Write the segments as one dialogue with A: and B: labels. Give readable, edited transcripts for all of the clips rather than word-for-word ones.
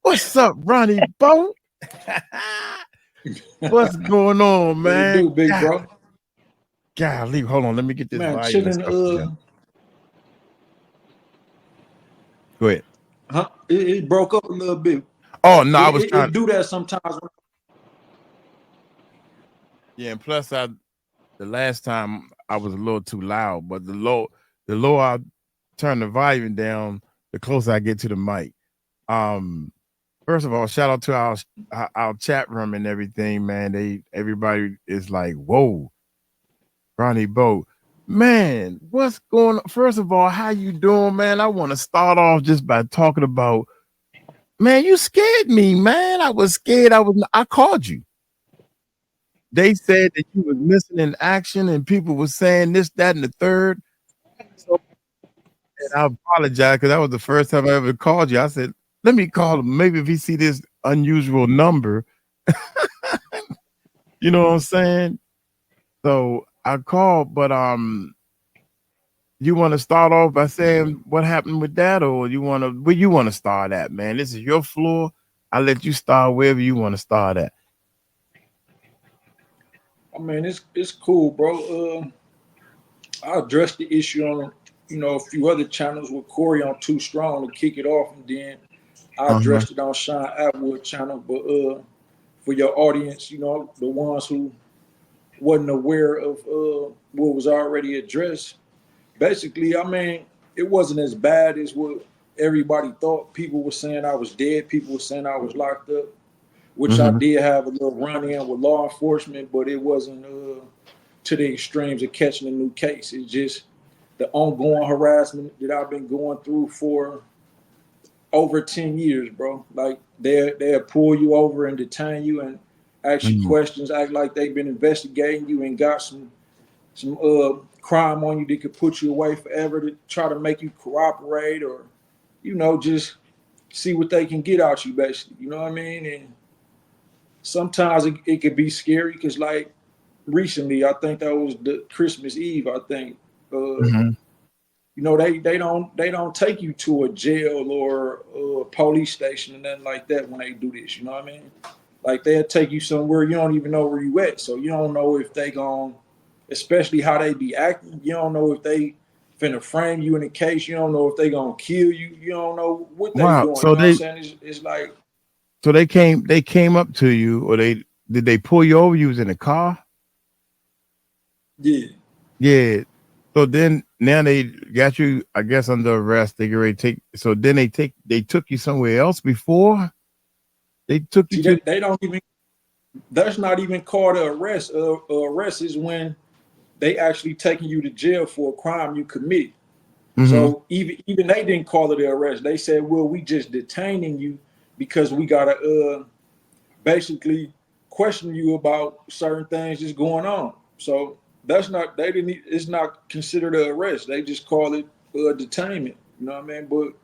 A: What's up, Ronnie Bo? What's going on, man?
B: What you do, big bro?
A: Golly, hold on. Let me get this
B: Man,
A: volume and
B: chilling.
A: stuff. Go ahead.
B: Huh? It broke up a little bit.
A: Oh no, I was trying
B: to do that sometimes.
A: Yeah, and plus the last time I was a little too loud, but the lower I turn the volume down, the closer I get to the mic. First of all, shout out to our chat room and everything, man. Everybody is like, whoa, Ronnie Bo. Man, what's going on? First of all, how you doing, man? I want to start off just by talking about, man, you scared me, man. I was scared. I called you. They said that you was missing in action, and people were saying this, that, and the third. So, and I apologize because that was the first time I ever called you. I said, let me call him. Maybe if he see this unusual number, you know what I'm saying? So I called, but you want to start off by saying what happened with that, or where you want to start at, man? This is your floor. I'll let you start wherever you want to start at.
B: I mean, it's cool, bro. I addressed the issue on a few other channels with Corey on Too Strong to kick it off, and then I addressed it on 𝗟𝗓𝗡𝗞𝗦 channel. But for your audience, the ones who wasn't aware of what was already addressed, basically, I mean, it wasn't as bad as what everybody thought. People were saying I was dead. People were saying I was locked up, which I did have a little run-in with law enforcement, but it wasn't to the extremes of catching a new case. It's just the ongoing harassment that I've been going through for over 10 years, bro. Like they'll pull you over and detain you and ask you questions, act like they've been investigating you and got some crime on you that could put you away forever to try to make you cooperate or, just see what they can get out you, basically. You know what I mean? And sometimes it could be scary because, like, recently, I think that was the Christmas Eve, I think. They don't take you to a jail or a police station and nothing like that when they do this. You know what I mean? Like they'll take you somewhere you don't even know where you at, so you don't know if they gon', especially how they be acting. You don't know if they finna frame you in a case. You don't know if they gonna kill you. You don't know what they doing.
A: So
B: you know what I'm saying? It's like.
A: So they came up to you, or did they pull you over? You was in a car.
B: Yeah.
A: Yeah. So then now they got you, I guess, under arrest. They get ready to take. So then they took you somewhere else before. They took you.
B: See, they don't even. That's not even called an arrest. Arrest is when they actually taking you to jail for a crime you commit. So even they didn't call it an arrest. They said, "Well, we just detaining you because we gotta basically question you about certain things that's going on." So that's not. It's not considered an arrest. They just call it detainment. You know what I mean? But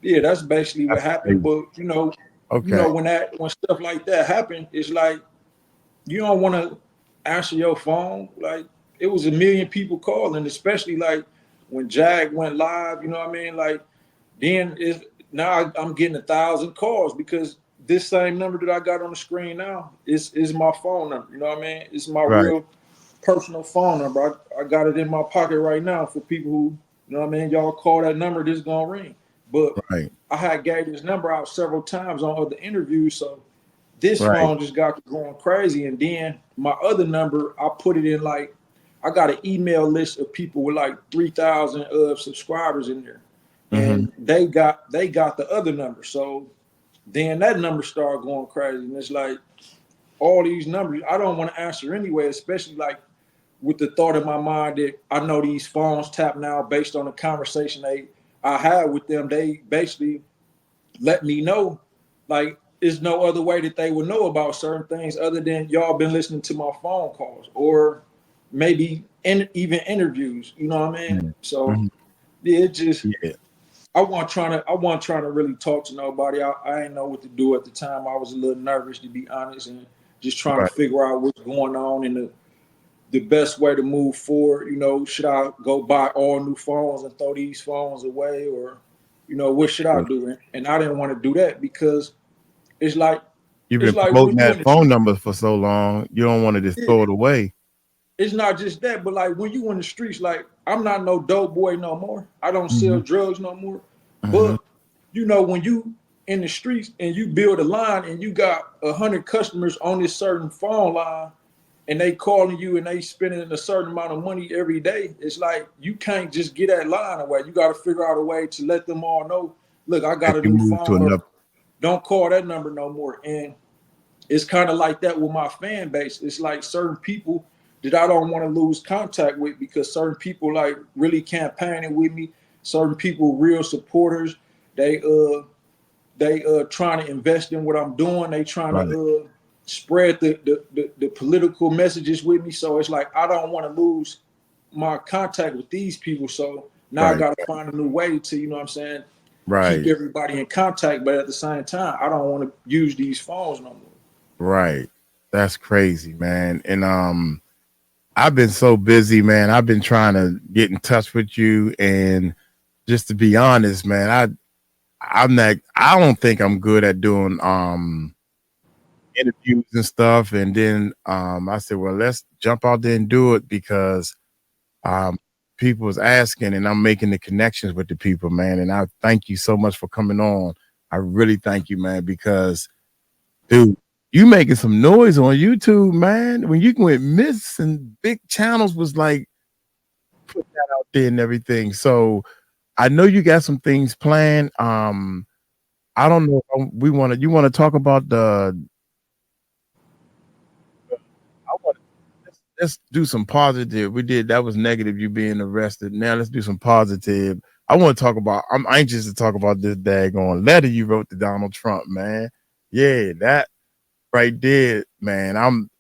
B: yeah, that's basically what happened. But when stuff like that happen, it's like you don't want to answer your phone. Like it was a million people calling, especially like when Jag went live. You know what I mean? Like then now I'm getting 1,000 calls because this same number that I got on the screen now is my phone number. You know what I mean? It's my real personal phone number. I got it in my pocket right now for people who, you know what I mean? Y'all call that number, this gonna ring. But I had gave this number out several times on other interviews, so this phone just got going crazy. And then my other number, I put it in like, I got an email list of people with like 3,000 subscribers in there. And they got the other number. So then that number started going crazy. And it's like all these numbers, I don't want to answer anyway, especially like with the thought in my mind that I know these phones tap now based on the conversation I had with them. They basically let me know like there's no other way that they would know about certain things other than y'all been listening to my phone calls or maybe even interviews. You know what I mean? So yeah, it just I wasn't trying to really talk to nobody. I didn't know what to do at the time. I was a little nervous, to be honest, and just trying to figure out what's going on and the best way to move forward. Should I go buy all new phones and throw these phones away, or You know, what should I do? And I didn't want to do that because it's like
A: You've
B: it's
A: been
B: like when
A: promoting
B: you
A: that
B: in the
A: phone number for so long, you don't want to just throw it away.
B: it's not just that, but like when you in the streets, like I'm not no dope boy no more. I don't sell
A: Mm-hmm.
B: drugs no more.
A: Mm-hmm.
B: But you know, when you in the streets and you build a line and you got 100 customers on this certain phone line and they calling you and they spending a certain amount of money every day, it's like you can't just get that line away. You got to figure out a way to let them all know, look, I
A: If
B: got a
A: you
B: new
A: move to
B: phone, or
A: another,
B: don't call that number no more. And it's kind of like that with my fan base. It's like certain people that I don't want to lose contact with because certain people like really campaigning with me. Certain people, real supporters, they trying to invest in what I'm doing. They trying
A: right,
B: to spread the political messages with me. So it's like I don't want to lose my contact with these people. So now I
A: right,
B: got to find a new way to, you know what I'm saying, keep
A: right,
B: everybody in contact. But at the same time, I don't want to use these phones no more.
A: right. That's crazy, man. And I've been so busy, man. I've been trying to get in touch with you, and just to be honest, man, I'm not. I don't think I'm good at doing interviews and stuff. And then I said, well, let's jump out there and do it because um people was asking, and I'm making the connections with the people, man. And I thank you so much for coming on. I really thank you, man, because dude, you making some noise on YouTube, man. When you went miss and big channels was like put that out there and everything. So I know you got some things planned. I don't know if we want to. You want to talk about the? I want let's do some positive. We did that was negative. You being arrested. Now let's do some positive. I want to talk about. I'm anxious to talk about this daggone letter you wrote to Donald Trump, man. Yeah, that right there, man. I'm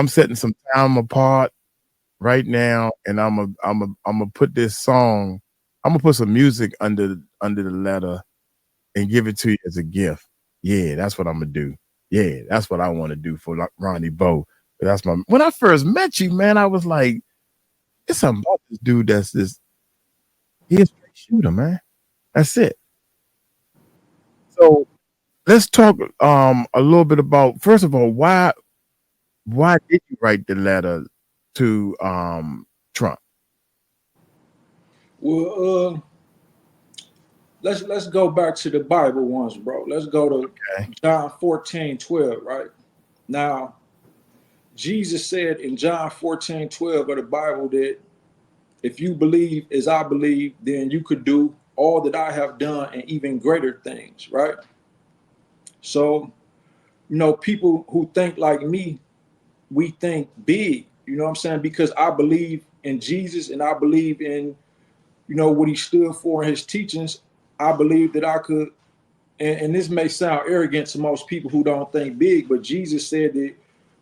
A: setting some time apart right now, and I'm a put this song. I'm gonna put some music under the letter and give it to you as a gift. Yeah, that's what I'm gonna do. Yeah, that's what I want to do for Ronnie Bo. That's my. When I first met you, man, I was like, "It's something about this dude. That's this. He a straight shooter, man. That's it." So let's talk a little bit about first of all why did you write the letter to Trump?
B: Well, let's go back to the Bible once, bro. Let's go to
A: Okay.
B: John 14:12, right? Now, Jesus said in John 14:12 of the Bible that if you believe as I believe, then you could do all that I have done and even greater things, right? So, you know, people who think like me, we think big, you know what I'm saying? Because I believe in Jesus and I believe in, you know, what he stood for in his teachings. I believe that I could, and this may sound arrogant to most people who don't think big, but Jesus said that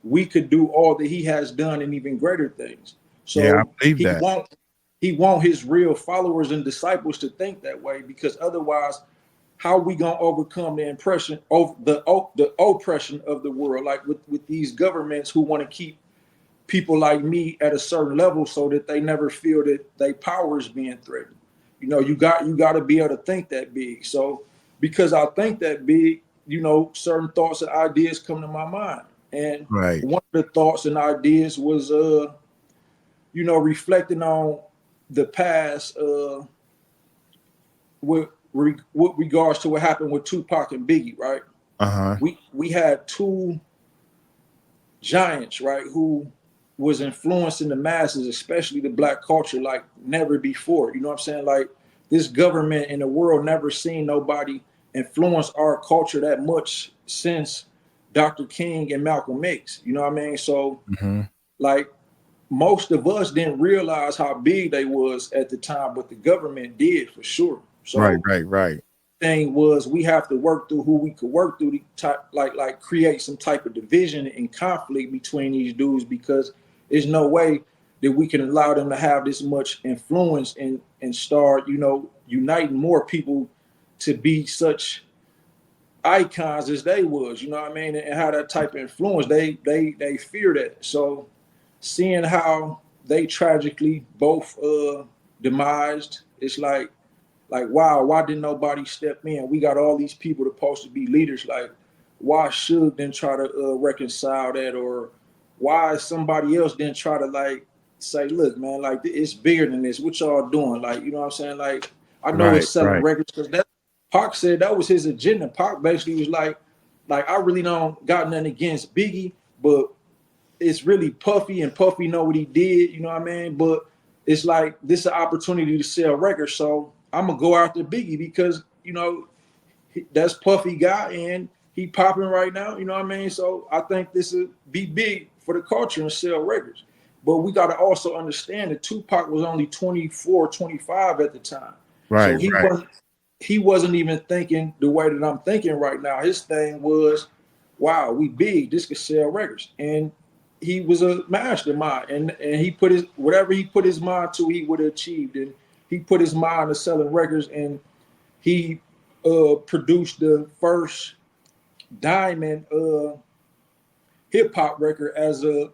B: we could do all that he has done and even greater things.
A: Yeah, I
B: So
A: believe that.
B: he want his real followers and disciples to think that way, because otherwise, how we gonna overcome the impression of the oppression of the world, like with these governments who want to keep people like me at a certain level so that they never feel that their power is being threatened. You know, you got to be able to think that big. So because I think that big, you know, certain thoughts and ideas come to my mind. And
A: Right.
B: one of the thoughts and ideas was you know, reflecting on the past with regards to what happened with Tupac and Biggie, right?
A: Uh-huh.
B: We had two giants, right, who was influencing the masses, especially the black culture, like never before. You know what I'm saying? Like this government in the world never seen nobody influence our culture that much since Dr. King and Malcolm X. You know what I mean? So
A: Mm-hmm.
B: like most of us didn't realize how big they was at the time, but the government did for sure.
A: Right,
B: So
A: right, right.
B: thing was we have to work through who we could work through to type, like create some type of division and conflict between these dudes, because there's no way that we can allow them to have this much influence and start, you know, uniting more people to be such icons as they was, you know what I mean, and how that type of influence they fear that. So seeing how they tragically both demised, it's like like, wow, why didn't nobody step in? We got all these people supposed to be leaders. Like, why Suge didn't try to reconcile that, or why somebody else didn't try to like say, look, man, like it's bigger than this. What y'all doing? Like, you know what I'm saying? Like, I know it's selling records because that Pac said that was his agenda. Pac basically was like I really don't got nothing against Biggie, but it's really Puffy, and Puffy know what he did, you know what I mean? But it's like this is an opportunity to sell records, so I'm gonna go after Biggie because you know that's Puffy guy and he popping right now, you know what I mean? So I think this will be big for the culture and sell records. But we got to also understand that Tupac was only 24, 25 at the time. So he wasn't even thinking the way that I'm thinking right now. His thing was, wow, we big, this could sell records. And he was a mastermind, and he put his whatever he put his mind to, he would have achieved. And he put his mind to selling records, and he produced the first diamond hip hop record as a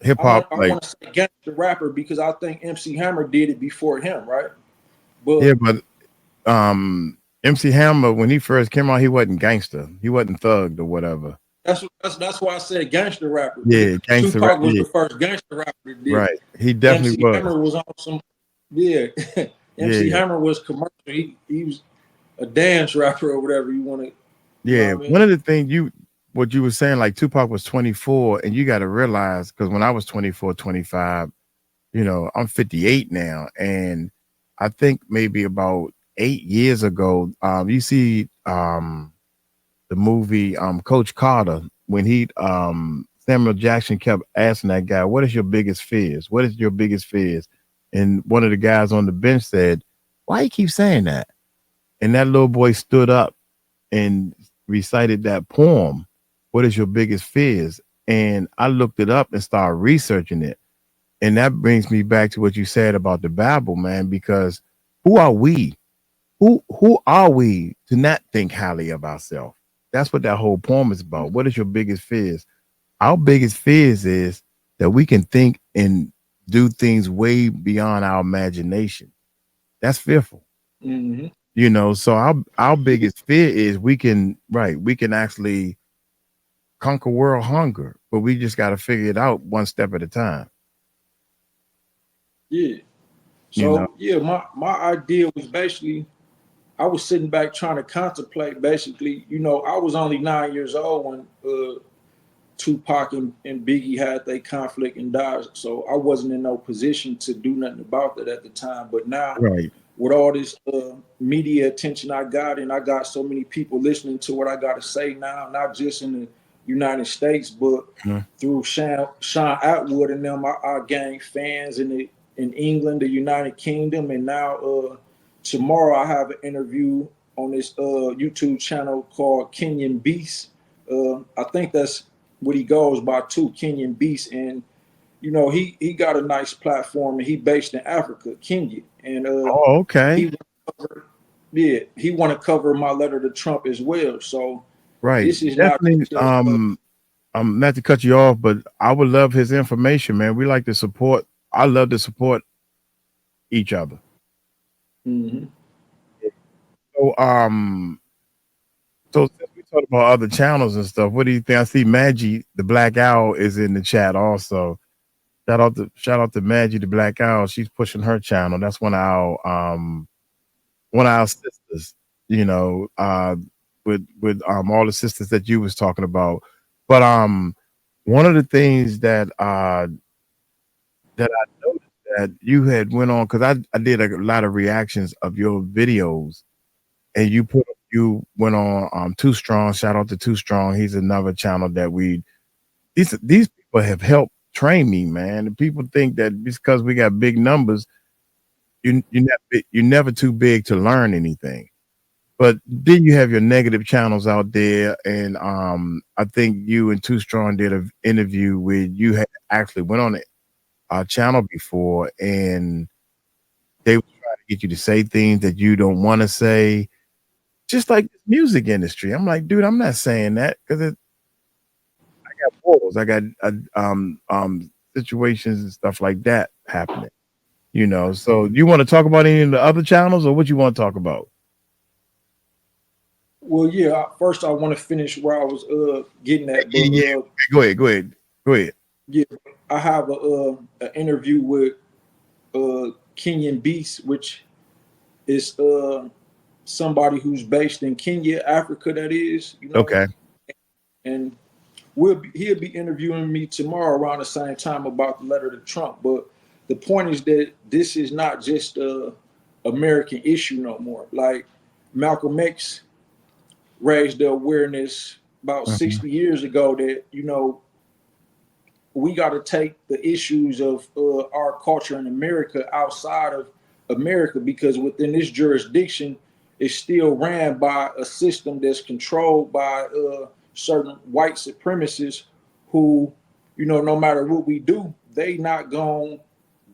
A: hip hop.
B: I want to say gangster rapper because I think MC Hammer did it before him, right?
A: But yeah, but MC Hammer, when he first came out, he wasn't gangster. He wasn't thugged or whatever.
B: That's why I said gangster rapper.
A: Yeah, gangster
B: Tupac was the first gangster rapper that did.
A: Right, he definitely was.
B: Hammer was on some. Yeah, MC Hammer was commercial. He was a dance rapper or whatever you want to.
A: Yeah, one of the things what you were saying, like Tupac was 24, and you got to realize, because when I was 24, 25, you know, I'm 58 now, and I think maybe about 8 years ago, you see the movie Coach Carter, when Samuel Jackson kept asking that guy, what is your biggest fears? What is your biggest fears? And one of the guys on the bench said, why you keep saying that? And that little boy stood up and recited that poem, what is your biggest fears? And I looked it up and started researching it. And that brings me back to what you said about the Bible, man, because who are we? Who are we to not think highly of ourselves? That's what that whole poem is about. What is your biggest fears? Our biggest fears is that we can think and do things way beyond our imagination. That's fearful.
B: Mm-hmm.
A: You know, so our biggest fear is we can actually conquer world hunger, but we just got to figure it out one step at a time.
B: Yeah. So my idea was basically, I was sitting back trying to contemplate. Basically, you know, I was only 9 years old when Tupac and Biggie had their conflict and died. So I wasn't in no position to do nothing about that at the time. But now, with all this media attention I got, and I got so many people listening to what I got to say now, not just in the United States, but through Sean Atwood and them, I gained fans in England, the United Kingdom, and now tomorrow I have an interview on this YouTube channel called 𝗟𝗢𝗡𝗞𝗦. I think that's what he goes by too, 𝗟𝗢𝗡𝗞𝗦, and you know he got a nice platform, and he based in Africa, Kenya, and he want to cover my letter to Trump as well. So this is
A: definitely not to cut you off, but I would love his information, man. We like to support. I love to support each other.
B: Mm-hmm.
A: So since we talked about other channels and stuff, what do you think? I see Maggie the Black Owl is in the chat also. Shout out to Maggie the Black Owl. She's pushing her channel. That's one of our sisters, you know, with all the sisters that you was talking about. But one of the things that I noticed that you had went on, because I did a lot of reactions of your videos, and you went on Too Strong. Shout out to Too Strong. He's another channel that these people have helped train me, man. And people think that because we got big numbers, you're never too big to learn anything. But then you have your negative channels out there, and I think you and Too Strong did an interview where you had actually went on our channel before, and they were trying to get you to say things that you don't want to say, just like the music industry. I'm like, dude, I'm not saying that because I got balls, I got situations and stuff like that happening. You know, so you want to talk about any of the other channels, or what you want to talk about?
B: Well, yeah. First, I want to finish where I was getting at, but
A: Yeah, go ahead, go ahead, go ahead.
B: yeah, I have an interview with Kenyan Beast, which is somebody who's based in Kenya, Africa. That is, you know,
A: Okay.
B: and he'll be interviewing me tomorrow around the same time about the letter to Trump. But the point is that this is not just a American issue no more. Like Malcolm X raised the awareness about
A: Mhm.
B: 60 years ago that, you know, we got to take the issues of our culture in America outside of America, because within this jurisdiction, it's still ran by a system that's controlled by certain white supremacists who, you know, no matter what we do, they not going to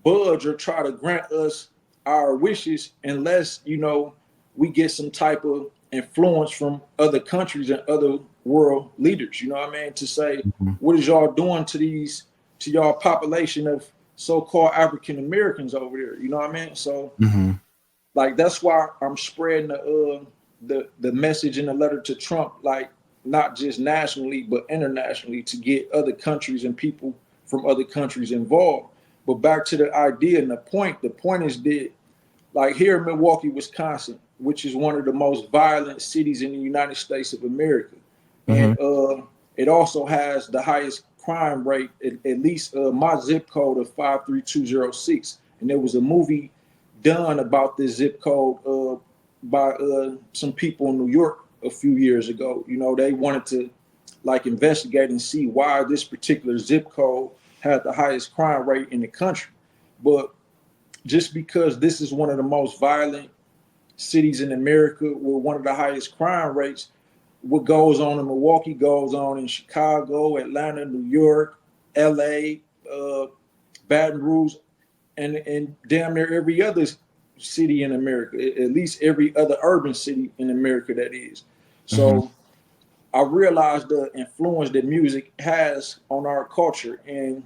B: budge or try to grant us our wishes unless, you know, we get some type of influence from other countries and other world leaders, you know what I mean, to say,
A: Mhm.
B: what is y'all doing to y'all population of so-called African Americans over there, you know what I mean? So
A: Mhm.
B: like that's why I'm spreading the message in the letter to Trump, like not just nationally but internationally, to get other countries and people from other countries involved. But back to the idea and the point is that, like here in Milwaukee, Wisconsin, which is one of the most violent cities in the United States of America, and
A: Mhm.
B: it also has the highest crime rate, at least my zip code of 53206. And there was a movie done about this zip code by some people in New York a few years ago. You know, they wanted to like investigate and see why this particular zip code had the highest crime rate in the country. But just because this is one of the most violent cities in America with one of the highest crime rates, what goes on in Milwaukee goes on in Chicago, Atlanta, New York, LA, Baton Rouge, and damn near every other city in America, at least every other urban city in America, that is.
A: Mhm.
B: So I realized the influence that music has on our culture. And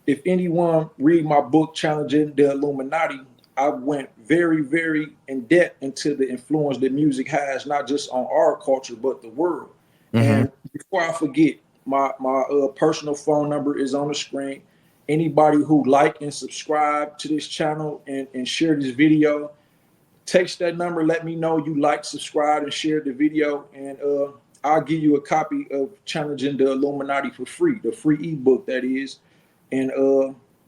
B: if anyone read my book, Challenging the Illuminati, I went very, very in depth into the influence that music has, not just on our culture, but the world.
A: Mhm.
B: And before I forget, my personal phone number is on the screen. Anybody who like and subscribe to this channel and share this video, text that number, let me know you like, subscribe, and share the video, and I'll give you a copy of Challenging the Illuminati for free, the free ebook that is. And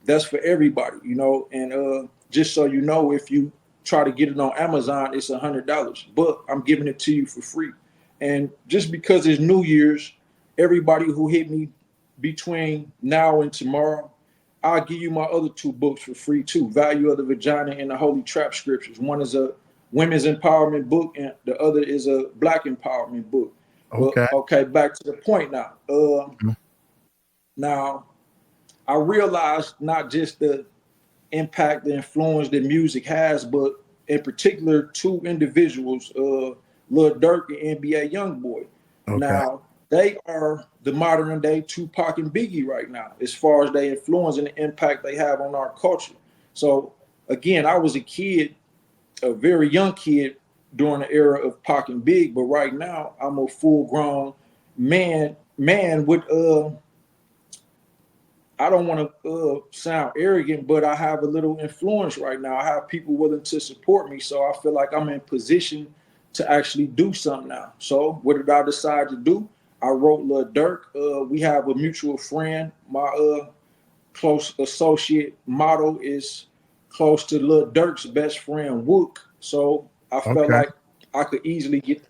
B: that's for everybody, you know. And just so you know, if you try to get it on Amazon, it's $100, but I'm giving it to you for free. And just because it's New Year's, everybody who hit me between now and tomorrow, I'll give you my other two books for free too. Value of the Vagina and the Holy Trap Scriptures. One is a women's empowerment book, and the other is a black empowerment book. But
A: Okay.
B: okay, back to the point now.
A: Mhm.
B: Now I realized not just the impact, the influence that music has, but in particular two individuals, Lil Durk and NBA YoungBoy.
A: Okay.
B: Now they are the modern day Tupac and Biggie right now, as far as their influence and the impact they have on our culture. So again, I was a kid, a very young kid during the era of Pac and Big, but right now I'm a full grown man with I don't want to sound arrogant, but I have a little influence right now. I have people willing to support me, so I feel like I'm in position to actually do something now. So what did I decide to do? I wrote Lil Durk. We have a mutual friend. My close associate model is close to Lil Durk's best friend, Wook. So I felt
A: Okay.
B: like I could easily get,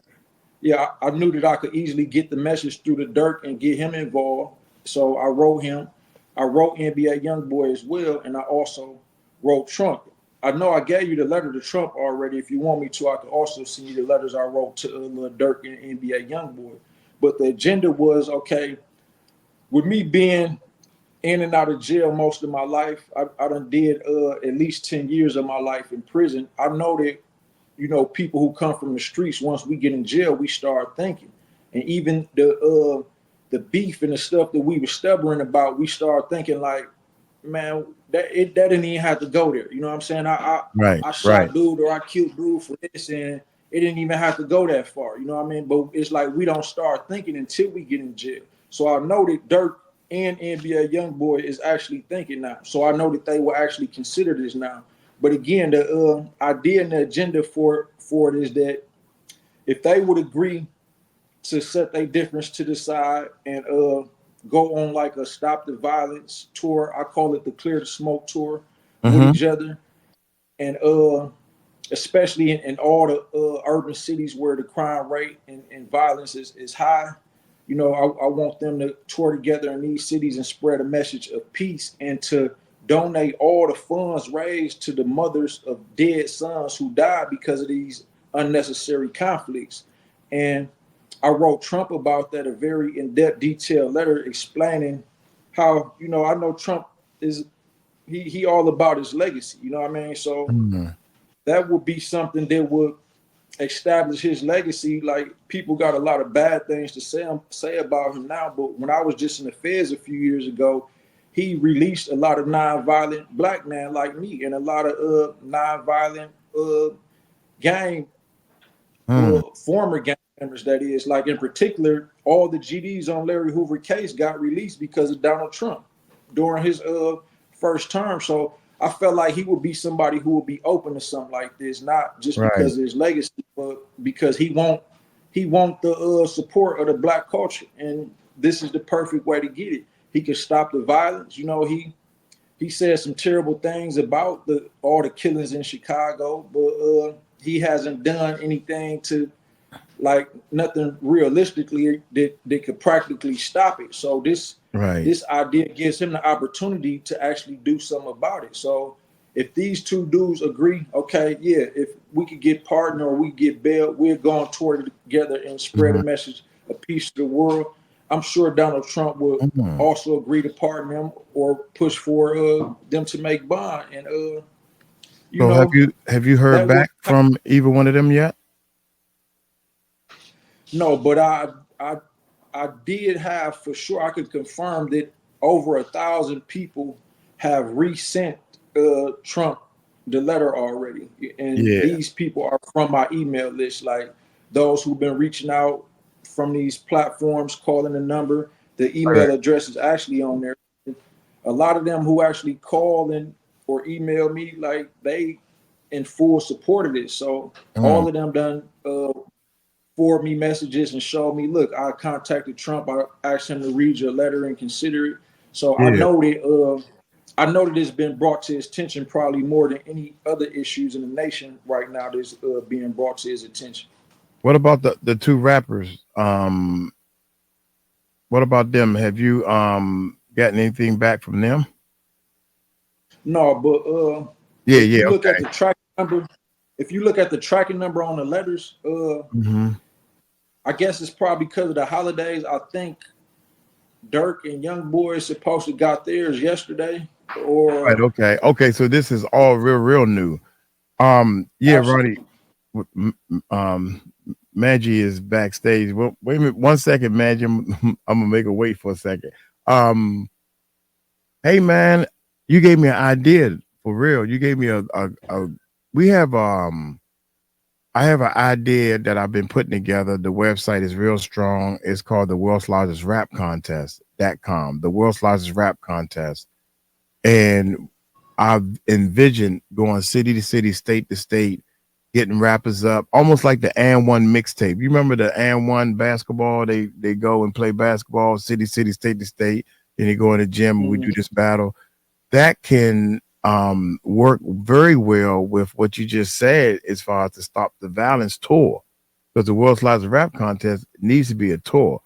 B: yeah, I knew that I could easily get the message through to Dirk and get him involved. So I wrote him. I wrote NBA YoungBoy as well, and I also wrote Trump. I know I gave you the letter to Trump already. If you want me to, I could also send you the letters I wrote to Lil Durk and NBA YoungBoy. But the agenda was, okay, with me being in and out of jail most of my life, I done did at least 10 years of my life in prison. I know that, you know, people who come from the streets, once we get in jail, we start thinking. And even the beef and the stuff that we were stubborn about, we start thinking like, man, that didn't even have to go there. You know what I'm saying?
A: Right,
B: I
A: right.
B: shot dude or I killed dude for this, and it didn't even have to go that far. You know what I mean? But it's like we don't start thinking until we get in jail. So I know that Dirk and NBA YoungBoy is actually thinking now. So I know that they will actually consider this now. But again, the idea and the agenda for it is that if they would agree to set their difference to the side and go on like a stop the violence tour. I call it the clear the smoke tour with each other. And especially in all the urban cities where the crime rate and violence is high, you know, I want them to tour together in these cities and spread a message of peace and to donate all the funds raised to the mothers of dead sons who died because of these unnecessary conflicts. And I wrote Trump about that, a very in-depth, detailed letter explaining how, you know, I know Trump is he all about his legacy, you know what I mean? So that would be something that would establish his legacy. Like people got a lot of bad things to say about him now, but when I was just in the feds a few years ago, he released a lot of nonviolent black men like me and a lot of nonviolent gang former gang members. That is, like in particular, all the GDs on Larry Hoover case got released because of Donald Trump during his first term. So I felt like he would be somebody who would be open to something like this, not just because of his legacy, but because he want the support of the black culture, and this is the perfect way to get it. He could stop the violence. You know, he said some terrible things about all the killings in Chicago, but he hasn't done anything to, like, nothing realistically that could practically stop it. So this idea gives him the opportunity to actually do something about it. So if these two dudes agree, okay, yeah, if we could get pardoned or we get bail, we're going toward it together and spread a message of peace to the world. I'm sure Donald Trump will also agree to pardon him or push for them to make bond. And you
A: So
B: know,
A: have you heard
B: that will
A: back from either one of them yet?
B: No, but I did have for sure. I could confirm that over 1,000 people have resent Trump the letter already, and
A: Yeah.
B: these people are from my email list. Like those who've been reaching out from these platforms, calling the number. The email address is actually on there. A lot of them who actually call and or email me, like they in full support of this. So all of them done forward me messages and showed me, look, I contacted Trump. I asked him to read your letter and consider it. So I know that it's been brought to his attention probably more than any other issues in the nation right now that's being brought to his attention.
A: What about the two rappers? What about them? Have you gotten anything back from them?
B: No, but if you look at the tracking number, on the letters, I guess it's probably because of the holidays. I think Dirk and Young Boy is supposed to got theirs yesterday. Or
A: Okay. So this is all real new. Ronnie. Maggie is backstage. Well, wait a minute, 1 second, Maggie. I'm gonna make her wait for a second. Hey man, you gave me an idea for real. You gave me a we have I have an idea that I've been putting together. The website is real strong. It's called the World's Largest Rap Contest.com, the World's Largest Rap Contest. And I've envisioned going city to city, state to state, getting rappers up, almost like the 𝗟𝗡𝗡𝗞𝗦 mixtape. You remember the 𝗟𝗡𝗡𝗞𝗦 basketball? They go and play basketball, city, state to state. Then they go in the gym and we do this battle. That can work very well with what you just said as far as to stop the violence tour, because the World's Largest Rap Contest needs to be a tour.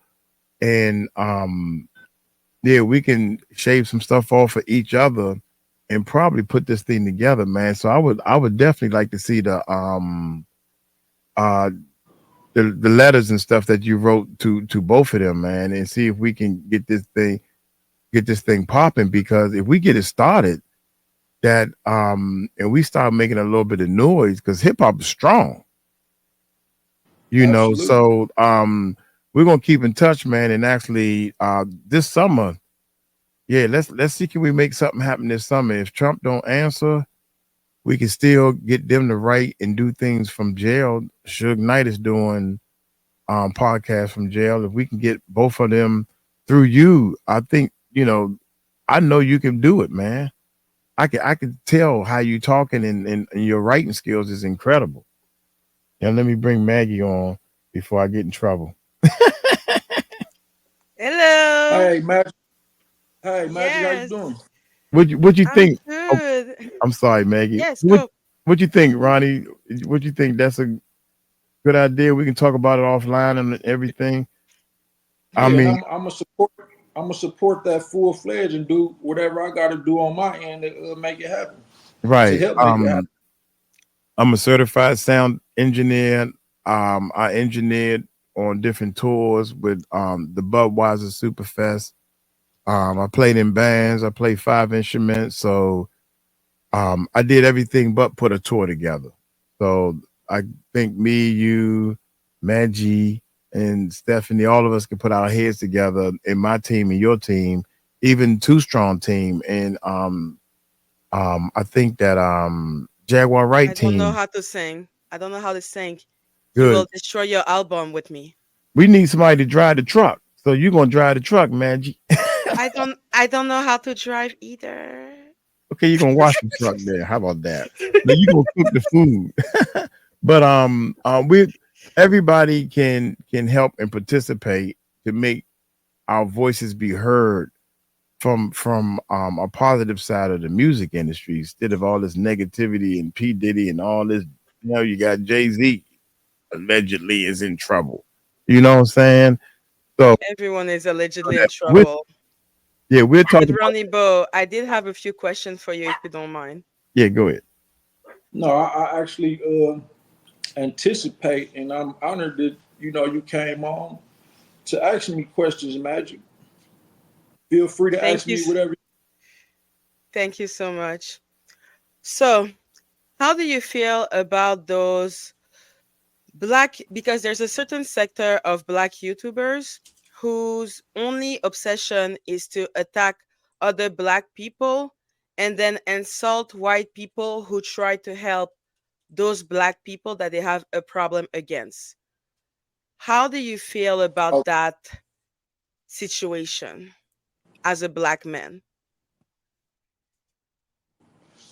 A: And we can shave some stuff off for each other and probably put this thing together, man. So I would definitely like to see the letters and stuff that you wrote to both of them, man, and see if we can get this thing popping. Because if we get it started, that and we start making a little bit of noise, because hip hop is strong, you know. So we're gonna keep in touch, man, and actually this summer Yeah, let's see, can we make something happen this summer? If Trump don't answer, we can still get them to write and do things from jail. Suge Knight is doing podcasts from jail. If we can get both of them through you, I think, I know you can do it, man. I can tell how you talking, and your writing skills is incredible. Now let me bring Maggie on before I get in trouble.
C: Hello.
B: Hey, Magic. Hey, Magic, how you
C: Yes,
B: doing?
A: What you
C: I'm
A: think? Oh,
C: good.
A: I'm sorry, Maggie.
C: Yes,
A: What
C: go.
A: what you think, Ronnie? What you think? That's a good idea. We can talk about it offline and everything. I
B: Yeah, and
A: mean,
B: I'm gonna support. I'm gonna support that full fledged and do whatever I got to do on my end to make it happen, to
A: right.
B: help make it happen.
A: I'm a certified sound engineer. I engineered on different tours with the Budweiser Superfest. I played in bands. I played 5 instruments. So I did everything but put a tour together. So I think me, you, Maggie, and Stephanie, all of us can put our heads together in my team and your team, even two strong team. And I think that Jaguar Right
C: I don't know
A: team,
C: how to sing. I don't know how to sing. You
A: good.
C: will destroy your album with me.
A: We need somebody to drive the truck. So you're gonna drive the truck, Maggie.
C: I don't know how to drive either.
A: Okay, you're gonna wash the truck there. How about that? Now you gonna cook the food. But we everybody can help and participate to make our voices be heard from a positive side of the music industry instead of all this negativity and P Diddy and all this. You got Jay-Z allegedly is in trouble. You know what I'm saying? So
C: Everyone is
A: so
C: allegedly in
A: that we
C: trouble.
A: yeah, we're
C: But
A: talking about
C: Ronnie Bo, I did have a few questions for you if you don't mind.
A: yeah, go ahead.
B: No, I actually anticipate, and I'm honored that you came on to ask me questions, Magic. Feel free to
C: Thank
B: ask
C: you.
B: me whatever.
C: Thank you so much. So, how do you feel about those black, because there's a certain sector of black YouTubers whose only obsession is to attack other black people and then insult white people who try to help those black people that they have a problem against. How do you feel
B: Oh,
C: about that situation as a black man?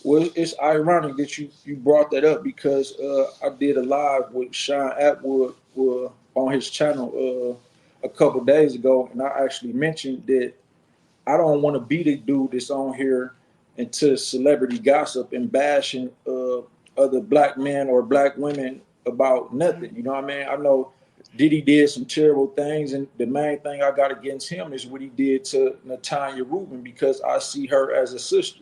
B: well, it's ironic that you brought that up because I did a live with Sean Atwood on his channel a couple days ago, and I actually mentioned that I don't want to be the dude that's on here into celebrity gossip and bashing other black men or black women about
C: Mhm.
B: nothing. You know what I mean? I know Diddy did some terrible things, and the main thing I got against him is what he did to Natanya Rubin because I see her as a sister.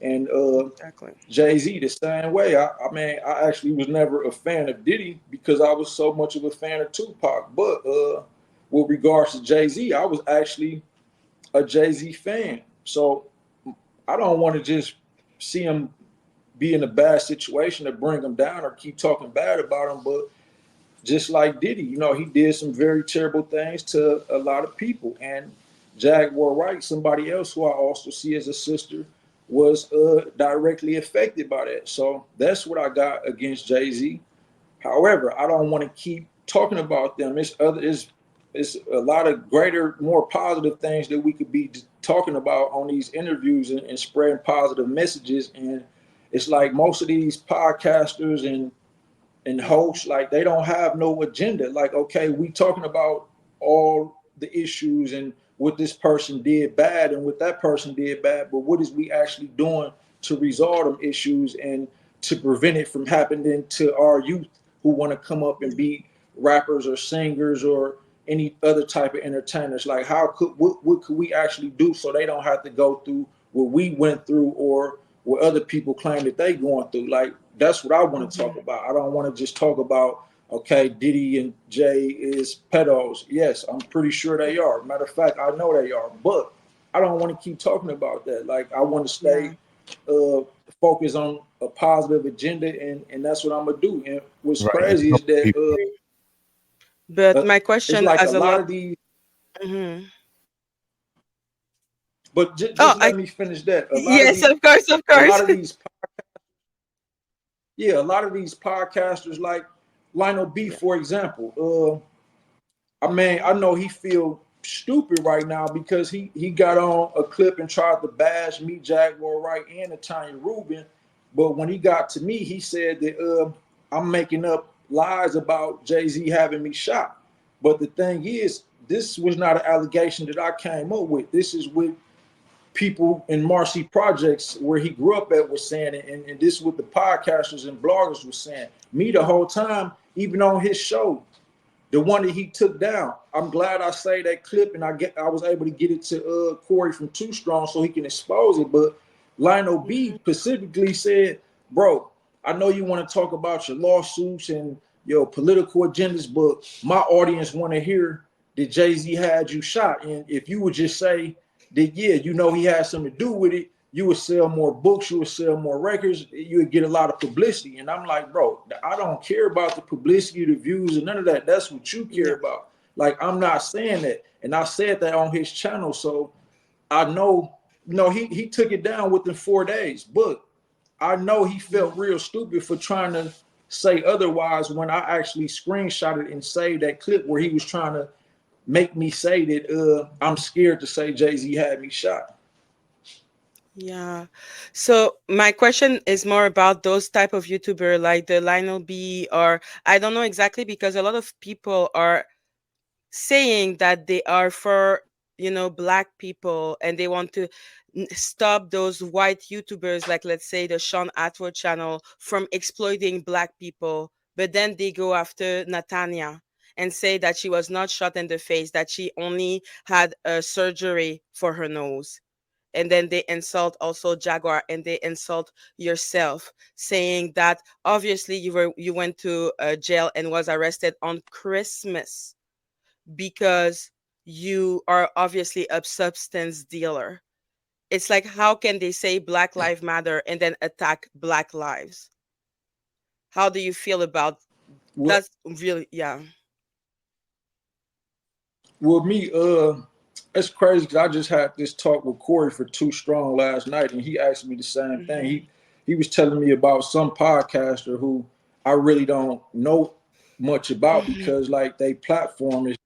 B: And
C: Exactly.
B: Jay-Z the same way. I mean, I actually was never a fan of Diddy because I was so much of a fan of Tupac. But with regards to Jay-Z, I was actually a Jay-Z fan. So I don't want to just see him be in a bad situation to bring him down or keep talking bad about him. But just like Diddy, he did some very terrible things to a lot of people. And Jaguar Wright, somebody else who I also see as a sister, was directly affected by that. So that's what I got against Jay-Z. However, I don't want to keep talking about them. It's a lot of greater, more positive things that we could be talking about on these interviews and spreading positive messages. And it's like most of these podcasters and hosts, like they don't have no agenda. Like, okay, we talking about all the issues and what this person did bad and what that person did bad, but what is we actually doing to resolve them issues and to prevent it from happening to our youth who want to come up and be rappers or singers or any other type of entertainers? Like, how could what could we actually do so they don't have to go through what we went through or what other people claim that they going through? Like, that's what I want to talk
C: Mhm.
B: about. I don't want to just talk about, okay, Diddy and Jay is pedos. Yes, I'm pretty sure they are. Matter of fact, I know they are. But I don't want to keep talking about that. Like, I want to stay
C: Yeah.
B: uh, focused on a positive agenda, and that's what I'm gonna do. And what's
A: Right. And
B: crazy
A: help
B: is that
A: people.
C: But my
B: it's
C: question
B: like a
C: as a
B: lot
C: lot.
B: of these
C: Mhm.
B: But
C: Oh,
B: just let me finish that.
C: yes, of course, of
B: A lot
C: course.
B: of these, yeah, a lot of these podcasters like Lionel B,
C: Yeah.
B: for example. I mean, I know he feel stupid right now because he got on a clip and tried to bash me, Jaguar Wright, and 𝗟𝗓𝗡𝗏. But when he got to me, he said that I'm making up lies about Jay-Z having me shot. But the thing is, this was not an allegation that I came up with. This is what people in Marcy Projects, where he grew up at, was saying it. And this is what the podcasters and bloggers were saying. Me, the whole time, even on his show, the one that he took down. I'm glad I say that clip and I was able to get it to Corey from Too Strong so he can expose it. But Lionel B specifically said, bro, I know you want to talk about your lawsuits and your political agendas, but my audience want to hear that Jay-Z had you shot. And if you would just say that, yeah, you know he had something to do with it, you would sell more books, you would sell more records, you would get a lot of publicity. And I'm like, bro, I don't care about the publicity, the views, and none of that. That's what you care
C: Yeah.
B: about. Like, I'm not saying that. And I said that on his channel. So I know, he took it down within 4 days. But I know he felt real stupid for trying to say otherwise when I actually screenshotted and saved that clip where he was trying to make me say that I'm scared to say Jay-Z had me shot.
C: Yeah. So my question is more about those type of YouTuber like the Lionel B, or I don't know exactly, because a lot of people are saying that they are for, black people, and they want to stop those white YouTubers, like let's say the Sean Atwood channel, from exploiting black people. But then they go after Natania and say that she was not shot in the face, that she only had a surgery for her nose. And then they insult also Jaguar, and they insult yourself, saying that obviously you went to jail and was arrested on Christmas because you are obviously a substance dealer. It's like, how can they say Black Lives Matter and then attack Black lives? How do you feel about
B: Well,
C: that's really, yeah.
B: me, it's crazy because I just had this talk with Corey for Too Strong last night, and he asked me the same thing.
C: Hmm.
B: He was telling me about some podcaster who I really don't know much about
C: Hmm.
B: because like they platform is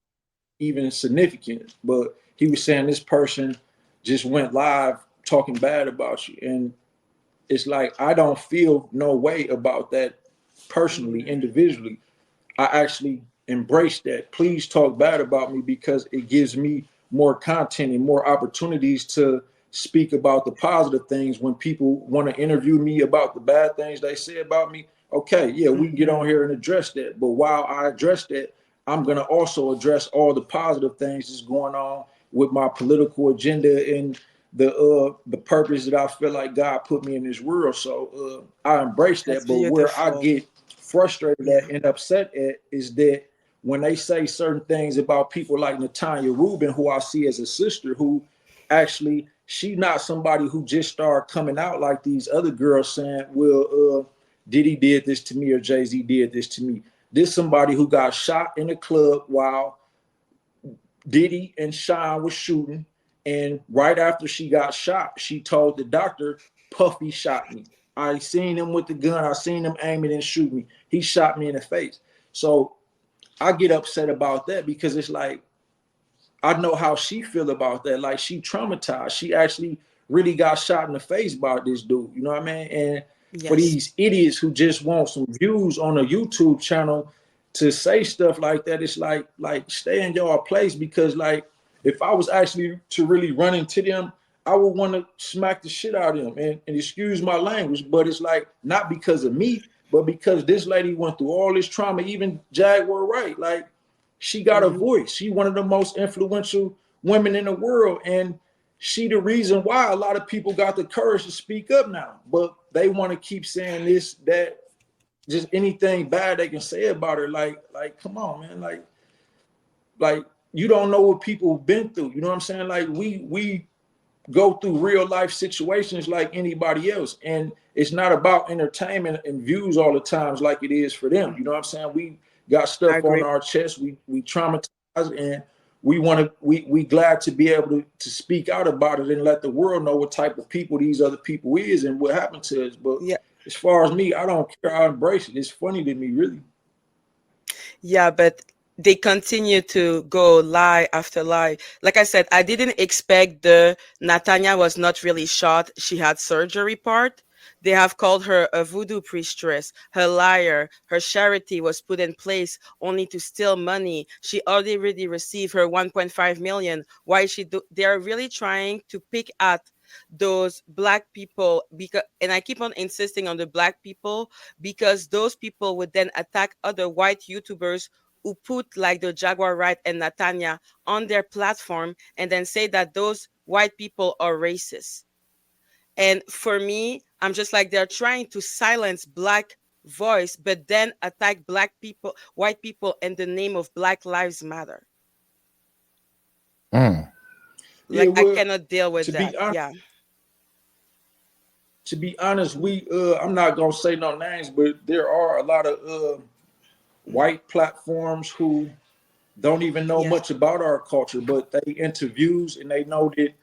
B: even significant. But he was saying this person just went live talking bad about you, and it's like I don't feel no way about that personally,
C: Yeah.
B: individually. I actually embrace that. Please talk bad about me because it gives me more content and more opportunities to speak about the positive things when people want to interview me about the bad things they say about me. Okay, yeah, we can get on
C: Hmm.
B: here and address that. But while I address that, I'm going to also address all the positive things that's going on with my political agenda and the purpose that I feel like God put me in this world. So I embrace
C: That's
B: that. But where I
C: beautiful.
B: get frustrated
C: Yeah.
B: at and upset at is that when they say certain things about people like 𝗟𝗓𝗡𝗏, who I see as a sister, who actually she not somebody who just started coming out like these other girls saying, well, Diddy did this to me or Jay-Z did this to me. This somebody who got shot in a club while Diddy and Sean was shooting. And right after she got shot, she told the doctor, Puffy shot me. I seen him with the gun. I seen him aim it and shoot me. He shot me in the face. So I get upset about that because it's like, I know how she feel about that. Like she traumatized. She actually really got shot in the face by this dude. You know what I mean? And for
C: Yes.
B: these idiots who just want some views on a YouTube channel to say stuff like that, it's like stay in your place because like if I was actually to really run into them, I would want to smack the shit out of them and excuse my language, but it's like not because of me, but because this lady went through all this trauma, even Jaguar Wright. Like she got a
C: Hmm.
B: voice. She one of the most influential women in the world. And she the reason why a lot of people got the courage to speak up now. But they want to keep saying this, that, just anything bad they can say about her. Like, come on, man. Like you don't know what people have been through. You know what I'm saying? Like we go through real life situations like anybody else. And it's not about entertainment and views all the times like it is for them. You know what I'm saying? We got
C: I
B: stuff on
C: agree.
B: our chest. We traumatized and we glad to be able to speak out about it and let the world know what type of people these other people is and what happened to us. But
C: Yeah.
B: as far as me, I don't care. I embrace it. It's funny to me, really.
C: Yeah, but they continue to go lie after lie. Like I said, I didn't expect the Natanya was not really shot. She had surgery part. They have called her a voodoo priestess, her liar, her charity was put in place only to steal money. She already received her 1.5 million. Why she do they are really trying to pick at those black people because and I keep on insisting on the black people because those people would then attack other white YouTubers who put like the Jaguar Wright and Natanya on their platform and then say that those white people are racist. And for me, I'm just like they're trying to silence black voice, but then attack black people, white people in the name of Black Lives Matter.
A: Mm.
B: Yeah,
C: Like I
B: well,
C: cannot deal with
B: to be
C: that.
B: honest,
C: Yeah.
B: we I'm not gonna say no names, but there are a lot of white platforms who don't even know
C: Yeah.
B: much about our culture, but they interviews and they know that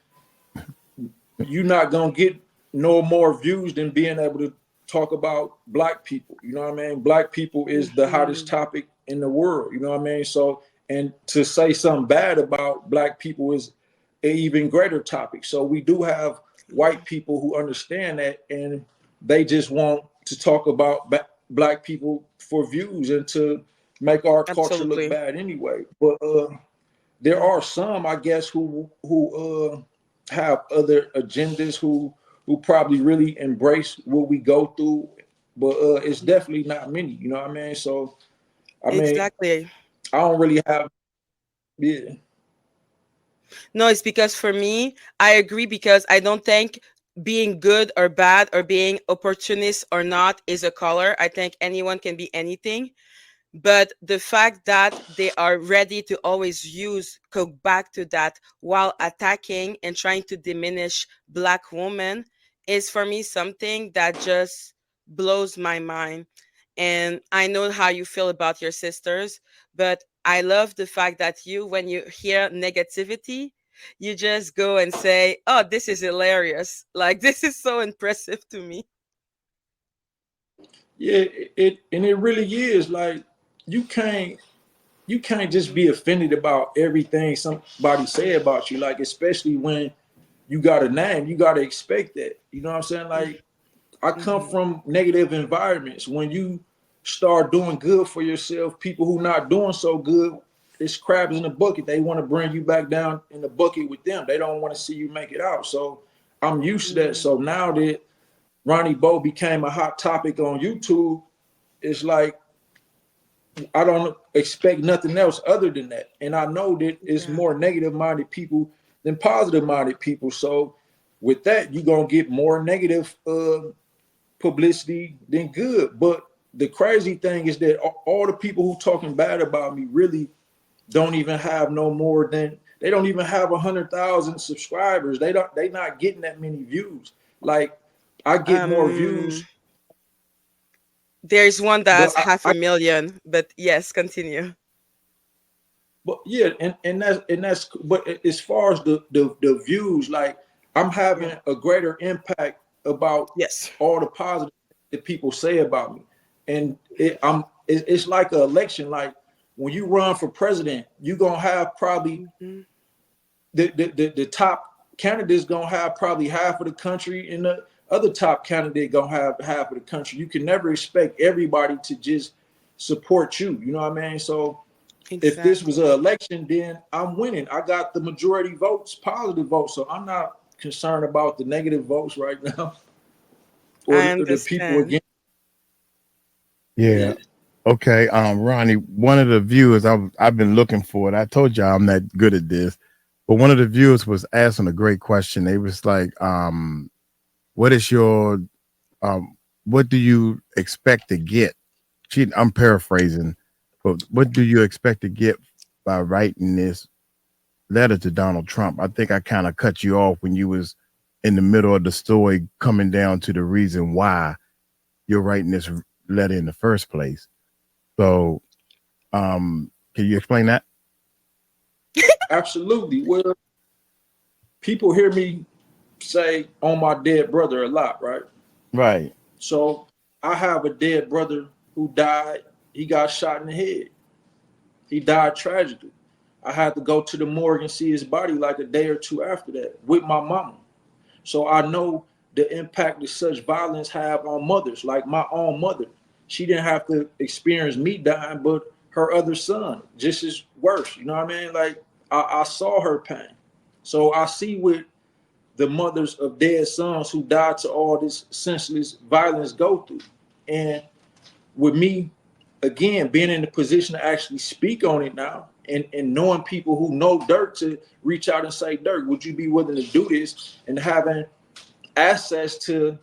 B: you're not gonna get no more views than being able to talk about black people. You know what I mean? Black people is the hottest
C: Mhm.
B: topic in the world. You know what I mean? So, and to say something bad about black people is an even greater topic. So we do have
C: Yeah.
B: white people who understand that, and they just want to talk about black people for views and to make our culture look
C: Absolutely.
B: bad anyway. But there
C: Mm.
B: are some, I guess, who have other agendas who probably really embrace what we go through, but it's
C: Mhm.
B: definitely not many. You know what I mean? So I mean,
C: Exactly.
B: I don't really have. Yeah,
C: No, it's because for me, I agree because I don't think being good or bad or being opportunist or not is a color. I think anyone can be anything. But the fact that they are ready to always go back to that while attacking and trying to diminish black women is for me something that just blows my mind. And I know how you feel about your sisters, but I love the fact that you, when you hear negativity, you just go and say, oh, this is hilarious. Like, this is so impressive to me.
B: yeah, it really is like you can't you can't just be offended about everything somebody say about you. Like especially when you got a name, you got to expect that. You know what I'm saying? Like I come
C: Mm-hmm.
B: from negative environments. When you start doing good for yourself, people who not doing so good, it's crabs in the bucket. They want to bring you back down in the bucket with them. They don't want to see you make it out. So I'm used to that.
C: Mm-hmm.
B: So now that Ronnie Bo became a hot topic on YouTube, it's like I don't expect nothing else other than that. And I know that it's
C: Yeah,
B: more negative minded people than positive minded people. So with that, you're gonna get more negative publicity than good. But the crazy thing is that all the people who talking bad about me really don't even have no more than they don't even have 100,000 subscribers. They not getting that many views. Like I get more
C: um
B: views,
C: there's one that
B: but
C: has half a million, but yes, continue.
B: but yeah, and that's but as far as the views, like I'm
C: Yeah.
B: having a greater impact about
C: Yes.
B: all the positive that people say about me, and it's like an election. Like when you run for president, you're gonna have probably
C: Hmm.
B: the top candidate's gonna have probably half of the country, and the other top candidate gonna have half of the country. You can never expect everybody to just support you. You know what I mean? So if this was an
C: Exactly.
B: election, then I'm winning. I got the majority votes, positive votes. So I'm not concerned about the negative votes right now or
C: I
B: the people
C: understand.
B: against.
A: Yeah.
B: Yeah.
A: Okay. Ronnie, one of the viewers I've been looking for it. I told y'all I'm not good at this, but one of the viewers was asking a great question. They was like, what is your um what do you expect to get? I'm paraphrasing, but what do you expect to get by writing this letter to Donald Trump? I think I kind of cut you off when you was in the middle of the story coming down to the reason why you're writing this letter in the first place. So, can you explain that?
B: Absolutely. Well, people hear me say on my dead brother a lot, right?
A: Right.
B: So I have a dead brother who died. He got shot in the head. He died tragically. I had to go to the morgue and see his body like a day or two after that with my mama. So I know the impact that such violence have on mothers, like my own mother. She didn't have to experience me dying, but her other son, just as worse. You know what I mean? Like I saw her pain. So I see what the mothers of dead sons who died to all this senseless violence go through. And with me, again, being in the position to actually speak on it now and knowing people who know Dirk to reach out and say, Dirk, would you be willing to do this? And having access to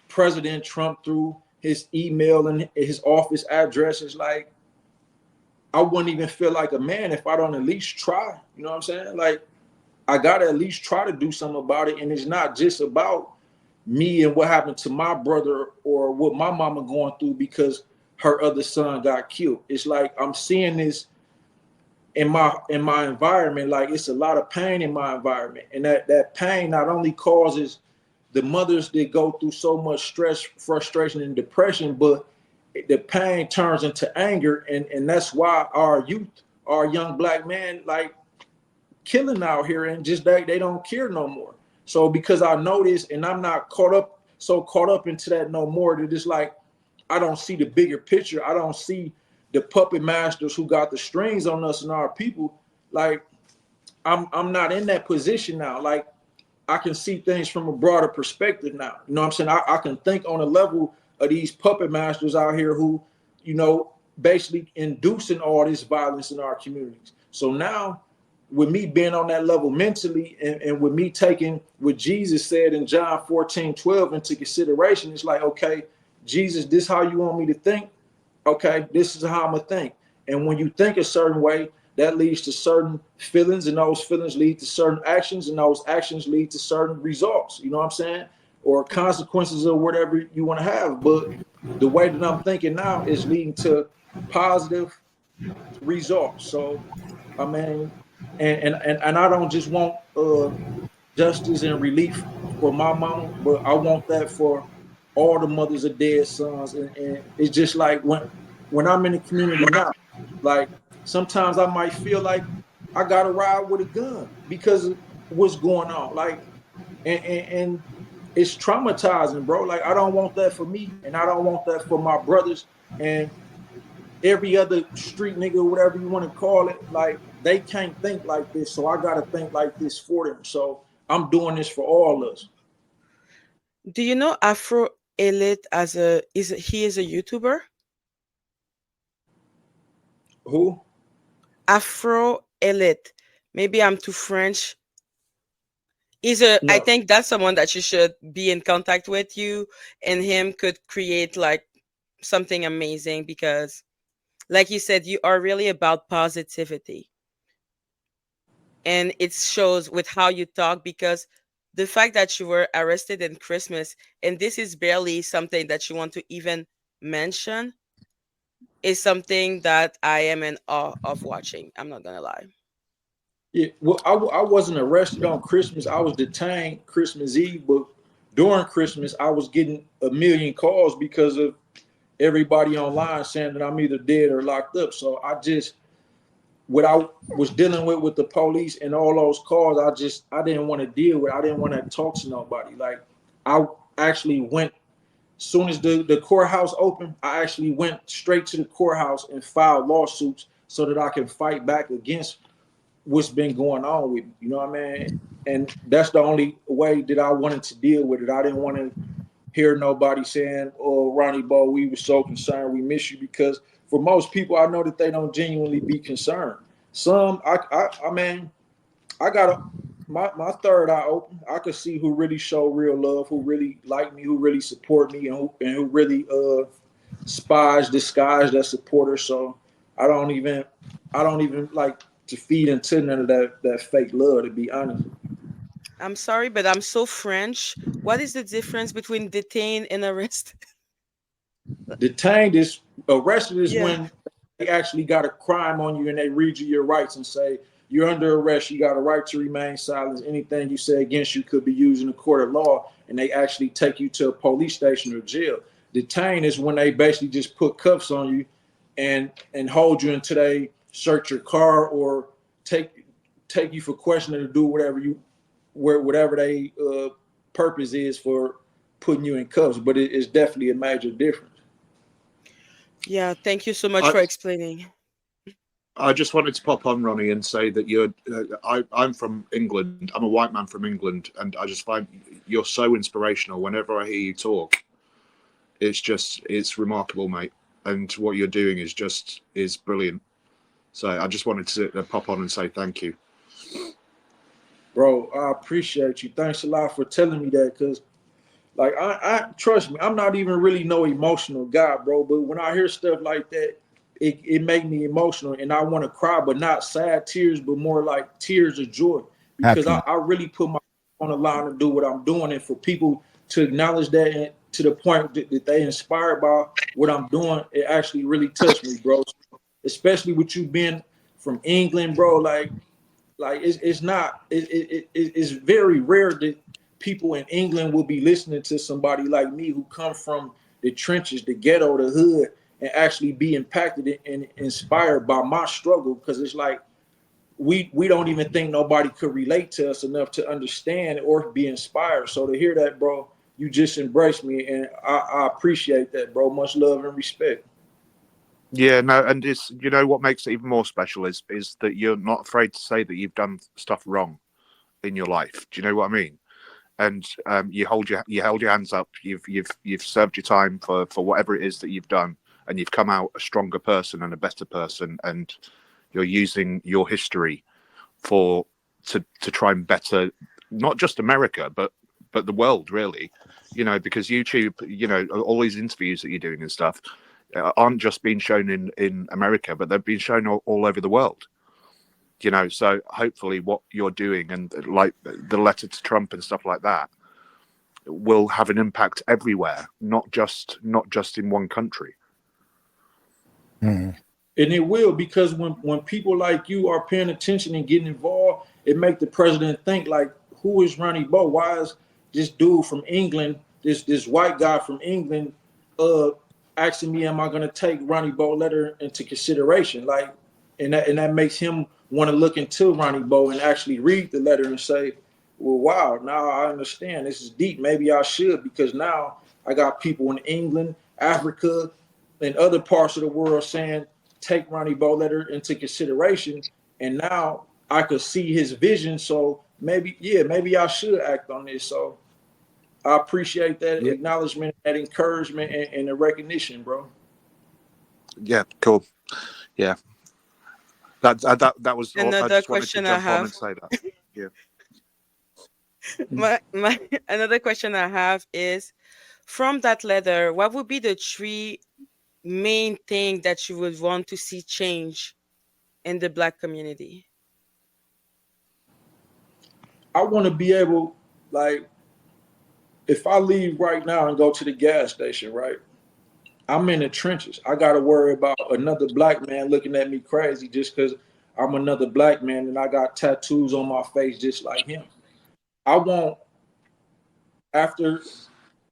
B: President Trump through his email and his office address is like, I wouldn't even feel like a man if I don't at least try. You know what I'm saying? Like, I gotta at least try to do something about it. And it's not just about me and what happened to my brother or what my mama going through because her other son got killed. It's like I'm seeing this in my environment. Like it's a lot of pain in my environment, and that pain not only causes the mothers that go through so much stress, frustration, and depression, but the pain turns into anger, and that's why our youth, our young black men, like killing out here, and just they don't care no more. So because I know this, and I'm not caught up into that no more, that it's like I don't see the bigger picture. I don't see the puppet masters who got the strings on us and our people. Like I'm not in that position now. Like I can see things from a broader perspective now. You know what I'm saying? I can think on a level of these puppet masters out here who, basically inducing all this violence in our communities. So now, with me being on that level mentally and with me taking what Jesus said in John 14:12 into consideration, it's like, okay, Jesus, this is how you want me to think? Okay, this is how I'm gonna think. And when you think a certain way, that leads to certain feelings, and those feelings lead to certain actions, and those actions lead to certain results. You know what I'm saying? Or consequences or whatever you want to have. But the way that I'm thinking now is leading to positive results. So, I mean, and I don't just want justice and relief for my mama, but I want that for all the mothers of dead sons. And it's just like when I'm in the community now, like sometimes I might feel like I gotta ride with a gun because of what's going on. Like and it's traumatizing, bro. Like I don't want that for me, and I don't want that for my brothers and every other street nigga, whatever you want to call it. Like they can't think like this, so I gotta think like this for them. So I'm doing this for all of us.
C: Do you know Afro Elite as a he is a YouTuber?
B: Who?
C: Afro Elite. Maybe I'm too French. I
B: No.
C: think that's someone that you should be in contact with. You and him could create like something amazing because like you said, you are really about positivity. And it shows with how you talk because the fact that you were arrested in Christmas and this is barely something that you want to even mention is something that I am in awe of watching. I'm not gonna lie.
B: Yeah, well, I wasn't arrested on Christmas. I was detained Christmas Eve, but during Christmas, I was getting a million calls because of everybody online saying that I'm either dead or locked up. So I just, what I was dealing with the police and all those calls, I didn't want to deal with. I didn't want to talk to nobody. Like I actually went, soon as the courthouse opened, I actually went straight to the courthouse and filed lawsuits so that I can fight back against what's been going on with me. You know what I mean? And that's the only way that I wanted to deal with it. I didn't want to hear nobody saying, "Oh, Ronnie Bo, we were so concerned, we miss you," because for most people, I know that they don't genuinely be concerned. Some, I mean, I got my third eye open. I could see who really show real love, who really like me, who really support me, and who really spies disguise that supporter. So I don't even I don't even like to feed into none of that fake love. To be honest,
C: I'm sorry, but I'm so French. What is the difference between detain and arrest?
B: detained is arrested is
C: Yeah.
B: when they actually got a crime on you and they read you your rights and say you're under arrest. You got a right to remain silent. Anything you say against you could be used in a court of law, and they actually take you to a police station or jail. Detain is when they basically just put cuffs on you and hold you until they search your car or take you for questioning or do whatever they purpose is for putting you in cuffs. But it's definitely a major difference.
C: Yeah, thank you so much
D: I,
C: for explaining.
D: I just wanted to pop on, Ronnie, and say that I'm from England. I'm a white man from England, and I just find you're so inspirational. Whenever I hear you talk, it's remarkable, mate. And what you're doing is brilliant. So I just wanted to pop on and say thank you.
B: Bro, I appreciate you. Thanks a lot for telling me that, because like I trust me, I'm not even really no emotional guy, bro. But when I hear stuff like that, it make me emotional, and I want to cry, but not sad tears, but more like tears of joy, because
A: Happy.
B: I really put my on the line to do what I'm doing, and for people to acknowledge that, and to the point that they inspired by what I'm doing, it actually really touched me, bro. Especially with you being from England, bro. Like it's very rare that people in England will be listening to somebody like me who come from the trenches, the ghetto, the hood, and actually be impacted and inspired by my struggle. Because it's like we don't even think nobody could relate to us enough to understand or be inspired. So to hear that, bro, you just embraced me, and I appreciate that, bro. Much love and respect.
D: Yeah, no, and it's what makes it even more special is that you're not afraid to say that you've done stuff wrong in your life. Do you know what I mean? And you held your hands up. You've served your time for whatever it is that you've done, and you've come out a stronger person and a better person. And you're using your history to try and better not just America, but the world, really. Because YouTube, all these interviews that you're doing and stuff aren't just being shown in America, but they've been shown all over the world. So hopefully what you're doing, and like the letter to Trump and stuff like that, will have an impact everywhere, not just in one country.
B: And it will, because when people like you are paying attention and getting involved, it make the president think like, who is Ronnie Bo? Why is this dude from England, this white guy from England, asking me, am I going to take Ronnie Bo letter into consideration? Like, and that makes him want to look into Ronnie Bo and actually read the letter and say, well, wow, now I understand. This is deep. Maybe I should, because now I got people in England, Africa, and other parts of the world saying, take Ronnie Bo letter into consideration. And now I could see his vision. So maybe I should act on this. So I appreciate that acknowledgement, that encouragement, and the recognition, bro.
D: Yeah, cool. Yeah, that was all. I
C: Another
D: just wanted to
C: question I
D: jump on
C: have.
D: and say that. Yeah.
C: My another question I have is, from that letter, what would be the three main thing that you would want to see change in the Black community?
B: I want to be able, like, if I leave right now and go to the gas station, right? I'm in the trenches. I got to worry about another black man looking at me crazy just because I'm another black man and I got tattoos on my face just like him. I want, after,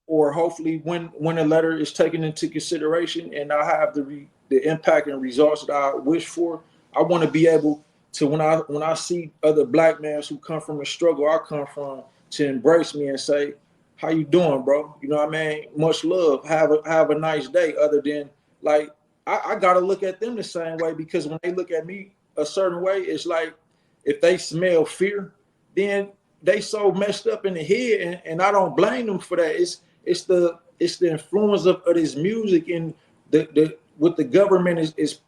B: or hopefully when a letter is taken into consideration and I have the impact and results that I wish for, I want to be able to, when I see other black men who come from the struggle I come from, to embrace me and say, how you doing, bro? You know what I mean? Much love. Have a nice day. Other than, like, I gotta look at them the same way, because when they look at me a certain way, it's like, if they smell fear, then they so messed up in the head, and I don't blame them for that. It's the influence of this music, and the what the government is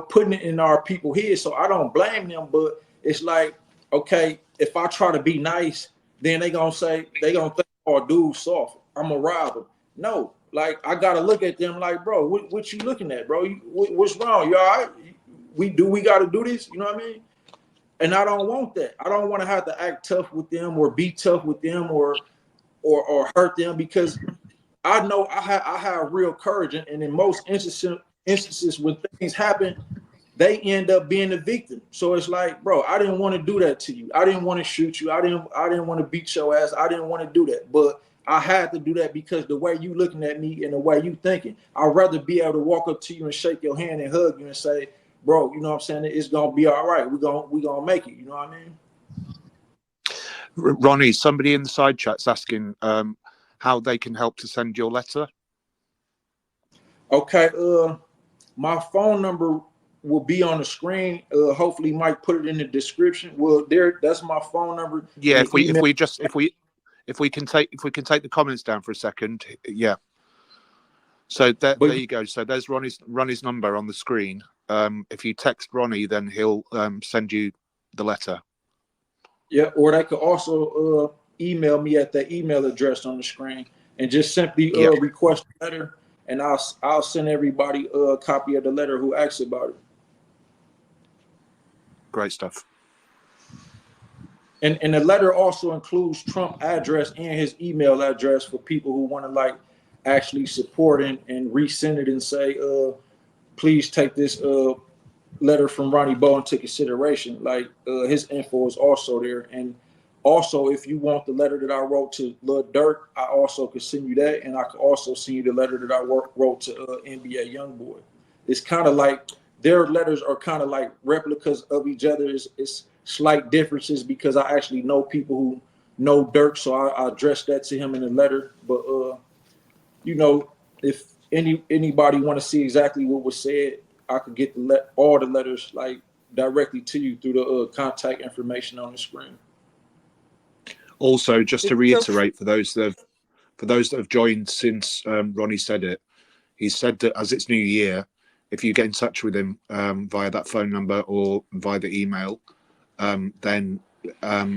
B: putting it in our people here. So I don't blame them, but it's like, okay, if I try to be nice, then they gonna think, oh, dude, soft. I'm a robber. No, like, I gotta look at them like, bro, what you looking at, bro? What's wrong? You all right? We gotta do this. You know what I mean? And I don't want that. I don't want to have to act tough with them or be tough with them or hurt them, because I know I have real courage. And in most instances when things happen, they end up being the victim. So it's like, bro, I didn't want to do that to you. I didn't want to shoot you. I didn't want to beat your ass. I didn't want to do that. But I had to do that because the way you looking at me and the way you thinking, I'd rather be able to walk up to you and shake your hand and hug you and say, bro, you know what I'm saying? It's gonna be all right. We're gonna make it. You know what I mean?
D: Ronnie, somebody in the side chat's asking how they can help to send your letter.
B: Okay, my phone number will be on the screen. Hopefully Mike put it in the description. Well, that's my phone number.
D: Yeah, if we can take the comments down for a second. Yeah. So there you go. So there's Ronnie's number on the screen. If you text Ronnie, then he'll send you the letter.
B: Yeah, or they could also email me at the email address on the screen and just simply request a letter, and I'll send everybody a copy of the letter who asks about it.
D: Great stuff.
B: And the letter also includes Trump's address and his email address for people who want to like actually support and resend it and say, please take this letter from Ronnie Bo into consideration. Like his info is also there. And also, if you want the letter that I wrote to Lil Durk, I also could send you that. And I could also send you the letter that I wrote to NBA Youngboy. It's kind of like their letters are kind of like replicas of each other. It's slight differences because I actually know people who know Durk, so I addressed that to him in the letter. But you know, if anybody want to see exactly what was said, I could get all the letters like directly to you through the contact information on the screen.
D: Also, just to reiterate for those that have joined since Ronnie said it, he said that as it's New Year, if you get in touch with him via that phone number or via the email, then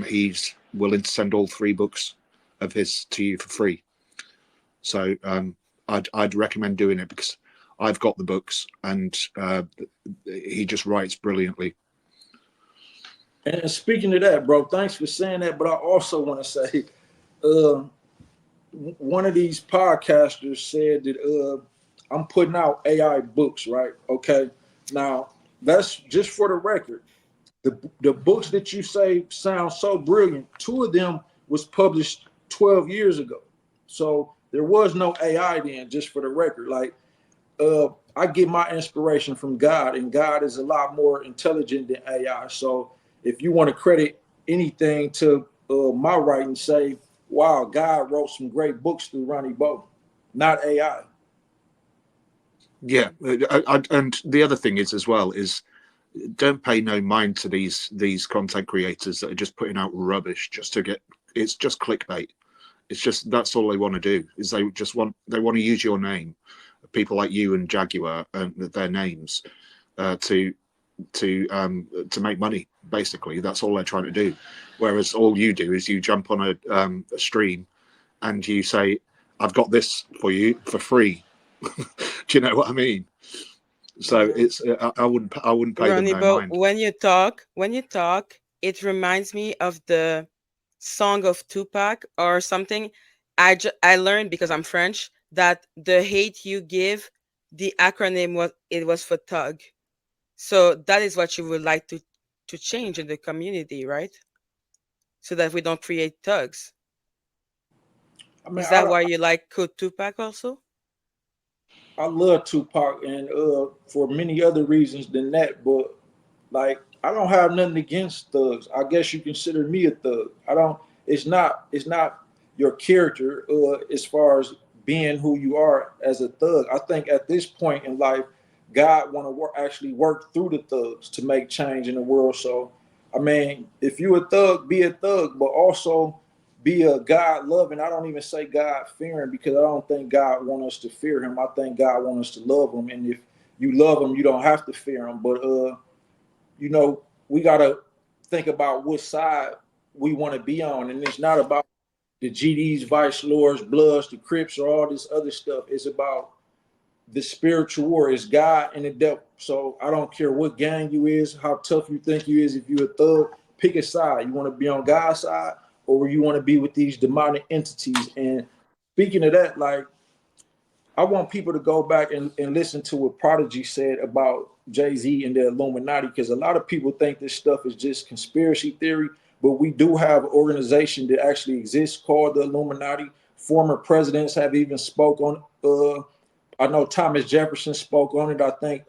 D: he's willing to send all 3 books of his to you for free. So I'd recommend doing it because I've got the books and he just writes brilliantly.
B: And speaking of that, bro, thanks for saying that. But I also want to say, one of these podcasters said that I'm putting out AI books, right? Okay. Now, that's just for the record. The books that you say sound so brilliant, 2 of them was published 12 years ago. So there was no AI then, just for the record. Like, I get my inspiration from God, and God is a lot more intelligent than AI. So if you want to credit anything to my writing, say, wow, God wrote some great books through Ronnie Bo, not AI.
D: Yeah, and the other thing is as well is don't pay no mind to these content creators that are just putting out rubbish just to get. It's just clickbait. It's just that's all they want to do is they want to use your name, people like you and Jaguar and their names, to make money. Basically, that's all they're trying to do. Whereas all you do is you jump on a stream and you say, "I've got this for you for free." Do you know what I mean? So it's I wouldn't pay
C: Ronnie
D: them no
C: Bo,
D: mind.
C: when you talk, it reminds me of the song of Tupac or something. I learned because I'm French that the hate you give, the acronym was for thug. So that is what you would like to change in the community, right? So that we don't create thugs.
B: I mean,
C: Is that why you like Tupac also?
B: I love Tupac, and for many other reasons than that. But like, I don't have nothing against thugs. I guess you consider me a thug. I don't. It's not your character as far as being who you are as a thug. I think at this point in life, God want to actually work through the thugs to make change in the world. So, I mean, if you a thug, be a thug, but also be a God loving. I don't even say God fearing because I don't think God wants us to fear him. I think God wants us to love him. And if you love him, you don't have to fear him. But you know, we gotta think about what side we want to be on. And it's not about the GDs, Vice Lords, Bloods, the Crips, or all this other stuff. It's about the spiritual war. It's God and the devil. So I don't care what gang you is, how tough you think you is. If you're a thug, pick a side. You want to be on God's side, or you want to be with these demonic entities. And speaking of that, like, I want people to go back and listen to what Prodigy said about Jay-Z and the Illuminati, because a lot of people think this stuff is just conspiracy theory, but we do have an organization that actually exists called the Illuminati. Former presidents have even spoke on. I know Thomas Jefferson spoke on it. I think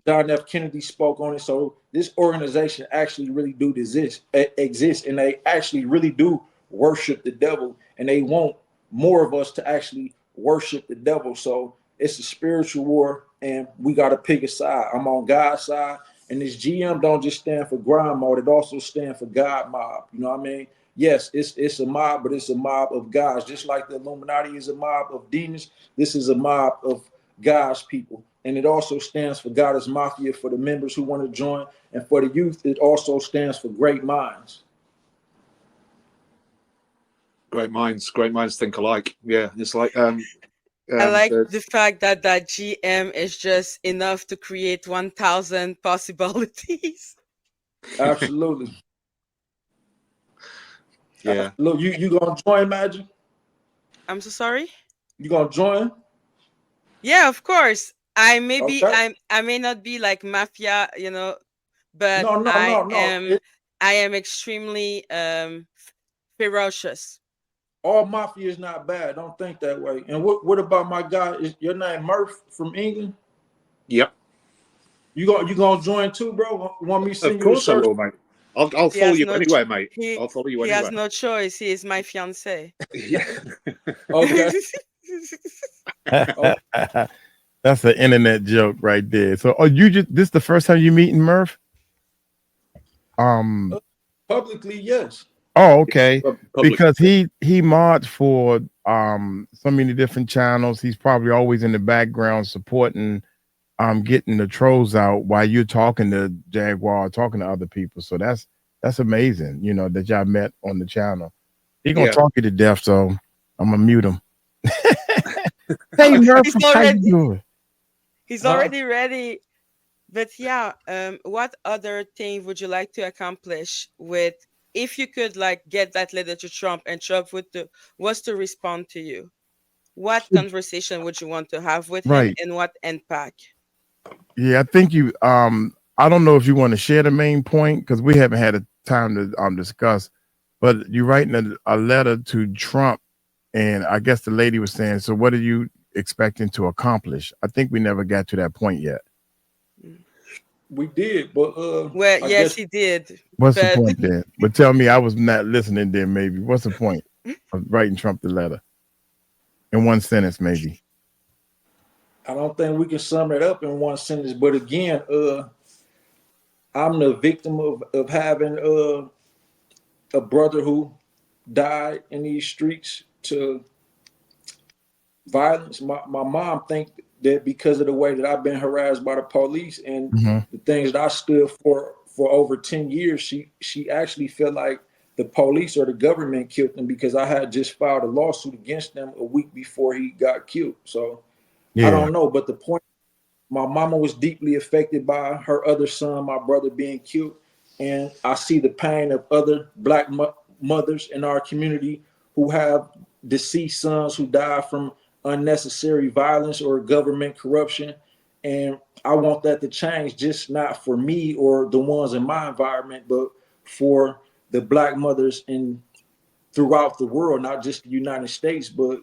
B: John F. Kennedy spoke on it. So this organization actually really do exist, and they actually really do worship the devil, and they want more of us to actually worship the devil. So it's a spiritual war, and we got to pick a side. I'm on God's side, and this GM don't just stand for grind mode; it also stands for God mob. You know what I mean? Yes, it's a mob, but it's a mob of gods. Just like the Illuminati is a mob of demons, this is a mob of God's people. And it also stands for Goddess Mafia for the members who want to join. And for the youth, it also stands for great minds.
D: Great minds think alike. Yeah, it's like
C: I like the fact that that GM is just enough to create 1,000 possibilities.
B: Absolutely.
D: Yeah.
B: Look, you gonna join, Magic?
C: I'm so sorry.
B: You gonna join?
C: Yeah, of course. I may be.
B: Okay.
C: I may not be like mafia, but
B: No.
C: I am extremely ferocious.
B: All mafia is not bad. Don't think that way. And what about my guy? Is your name Murph from England?
D: Yep.
B: You gonna join too, bro? Want me to send
D: Of
B: you
D: course
B: the
D: I
B: search?
D: will, mate. I'll follow you anyway, mate. I'll follow you
C: He
D: anyway.
C: has no choice. He is my fiance.
D: Yeah.
B: Okay.
A: That's an internet joke right there. So, this is the first time you meeting Murph?
B: Publicly, yes.
A: Oh, okay.
D: Public.
A: Because he mods for so many different channels. He's probably always in the background supporting getting the trolls out while you're talking to Jaguar, talking to other people. So that's amazing, that y'all met on the channel. He gonna talk you to death, so I'm gonna mute him. Hey Murph, how you doing?
C: He's already ready. But yeah, what other thing would you like to accomplish with, if you could like get that letter to Trump and Trump was to respond to you? What conversation would you want to have with him, and what impact?
A: Yeah, I think you I don't know if you want to share the main point because we haven't had a time to discuss, but you're writing a letter to Trump, and I guess the lady was saying, so what are you expecting to accomplish? I think we never got to that point yet.
B: We did, but
C: well, yes, he did.
A: What's the point then? But tell me, I was not listening then. Maybe what's the point of writing Trump the letter in one sentence? Maybe
B: I don't think we can sum it up in one sentence. But again, I'm the victim of having a brother who died in these streets to violence. My mom think that because of the way that I've been harassed by the police and the things that I stood for over 10 years, she actually felt like the police or the government killed him because I had just filed a lawsuit against them a week before he got killed. So I don't know, but the point, my mama was deeply affected by her other son, my brother, being killed, and I see the pain of other Black mothers in our community who have deceased sons who die from unnecessary violence or government corruption. And I want that to change, just not for me or the ones in my environment, but for the Black mothers throughout the world, not just the United States, but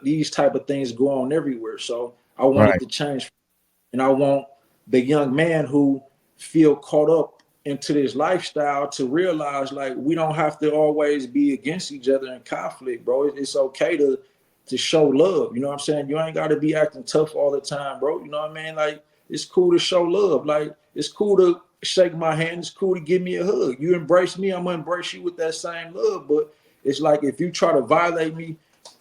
B: these type of things go on everywhere. So I want it to change. And I want the young man who feel caught up into this lifestyle to realize, like, we don't have to always be against each other in conflict, bro. It's okay to show love. You know what I'm saying? You ain't got to be acting tough all the time, bro. You know what I mean? Like, it's cool to show love. Like, it's cool to shake my hand. It's cool to give me a hug. You embrace me, I'm gonna embrace you with that same love. But it's like, if you try to violate me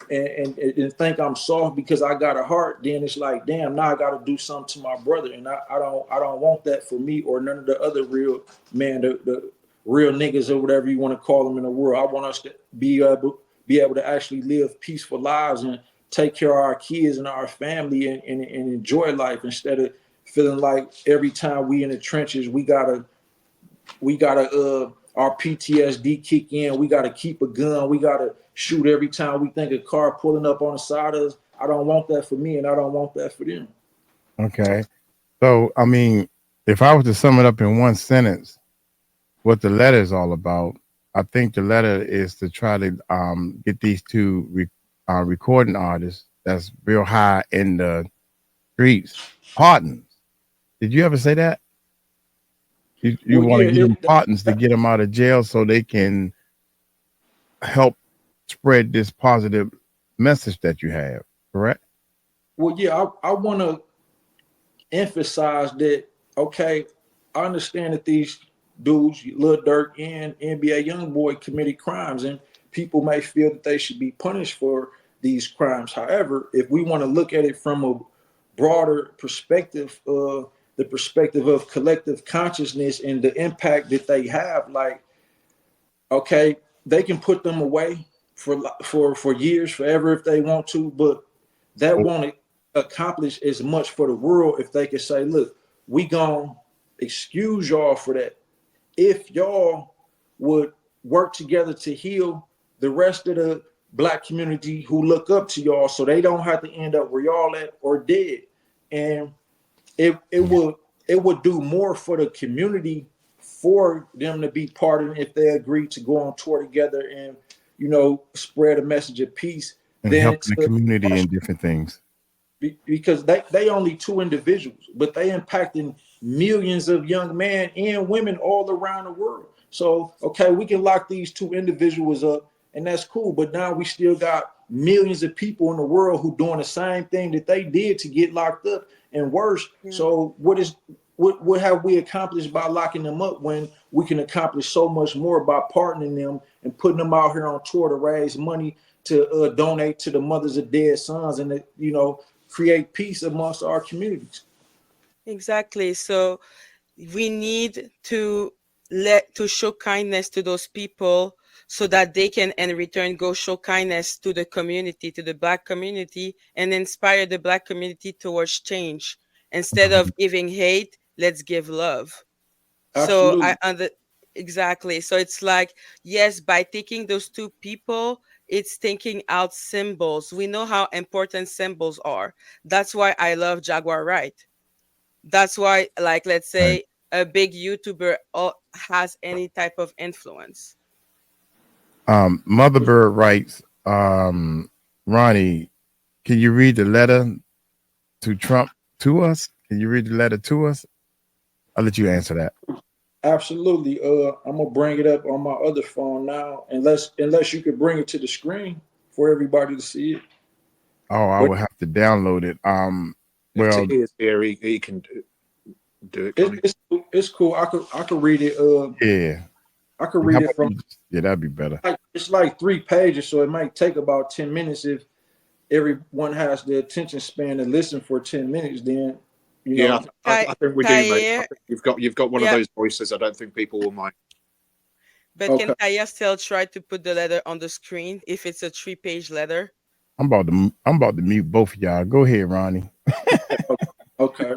B: and think I'm soft because I got a heart, then it's like, damn, now I got to do something to my brother, and I don't want that for me or none of the other real the real niggas or whatever you want to call them in the world. I want us to be able to actually live peaceful lives and take care of our kids and our family and enjoy life, instead of feeling like every time we in the trenches we gotta our PTSD kick in. We gotta keep a gun. We gotta shoot every time we think a car pulling up on the side of us. I don't want that for me, and I don't want that for them.
A: Okay. So, I mean, if I was to sum it up in one sentence, what the letter is all about, I think the letter is to try to get these two recording artists that's real high in the streets pardons. Did you ever say that? You
B: Well,
A: want to
B: yeah,
A: give them pardons to get them out of jail so they can help spread this positive message that you have, correct?
B: well, yeah, I want to emphasize that. Okay, I understand that these dudes, Lil Durk and NBA YoungBoy, committed crimes, and people may feel that they should be punished for these crimes. However, if we want to look at it from a broader perspective, the perspective of collective consciousness and the impact that they have, like, okay, they can put them away for years, forever if they want to, but that won't accomplish as much for the world if they could say, look, we gonna excuse y'all for that. If y'all would work together to heal the rest of the Black community who look up to y'all, so they don't have to end up where y'all at or dead. And it would do more for the community for them to be pardoned if they agree to go on tour together and, spread a message of peace
A: And
B: than
A: helping the community in different things.
B: because they only two individuals, but they impacting millions of young men and women all around the world. So, okay, we can lock these two individuals up, and that's cool. But now we still got millions of people in the world who doing the same thing that they did to get locked up and worse.
C: Yeah.
B: So what have we accomplished by locking them up when we can accomplish so much more by pardoning them and putting them out here on tour to raise money to donate to the mothers of dead sons and create peace amongst our communities.
C: Exactly. So we need to show kindness to those people so that they can in return go show kindness to the community, to the Black community, and inspire the Black community towards change. Instead of giving hate, let's give love. So
B: Absolutely.
C: exactly. So it's like, yes, by taking those two people, it's taking out symbols. We know how important symbols are. That's why I love Jaguar Wright. That's why, like, let's
A: Right.
C: say a big YouTuber has any type of influence.
A: Mother Bird writes, Ronnie, can you read the letter to Trump to us? Can you read the letter to us? I'll let you answer that.
B: Absolutely. I'm gonna bring it up on my other phone now, unless you could bring it to the screen for everybody to see it.
A: Oh, I
B: But
A: will have to download it. Well,
D: To his ear, he can do it. Can't he?
B: it's cool. I could read it.
A: yeah.
B: I could
A: How
B: read
A: about
B: it from.
A: yeah, that'd be better.
B: It's like 3 pages, so it might take about 10 minutes if everyone has the attention span to listen for 10 minutes. Then
D: Yeah, I think we do, mate. I
C: Tayer,
D: think you've got one of
C: yeah,
D: those voices. I don't think people will mind.
C: but can
B: Okay.
C: Tayer still try to put the letter on the screen if it's a 3-page letter?
A: I'm about to mute both of y'all. Go ahead, Ronnie.
B: Okay.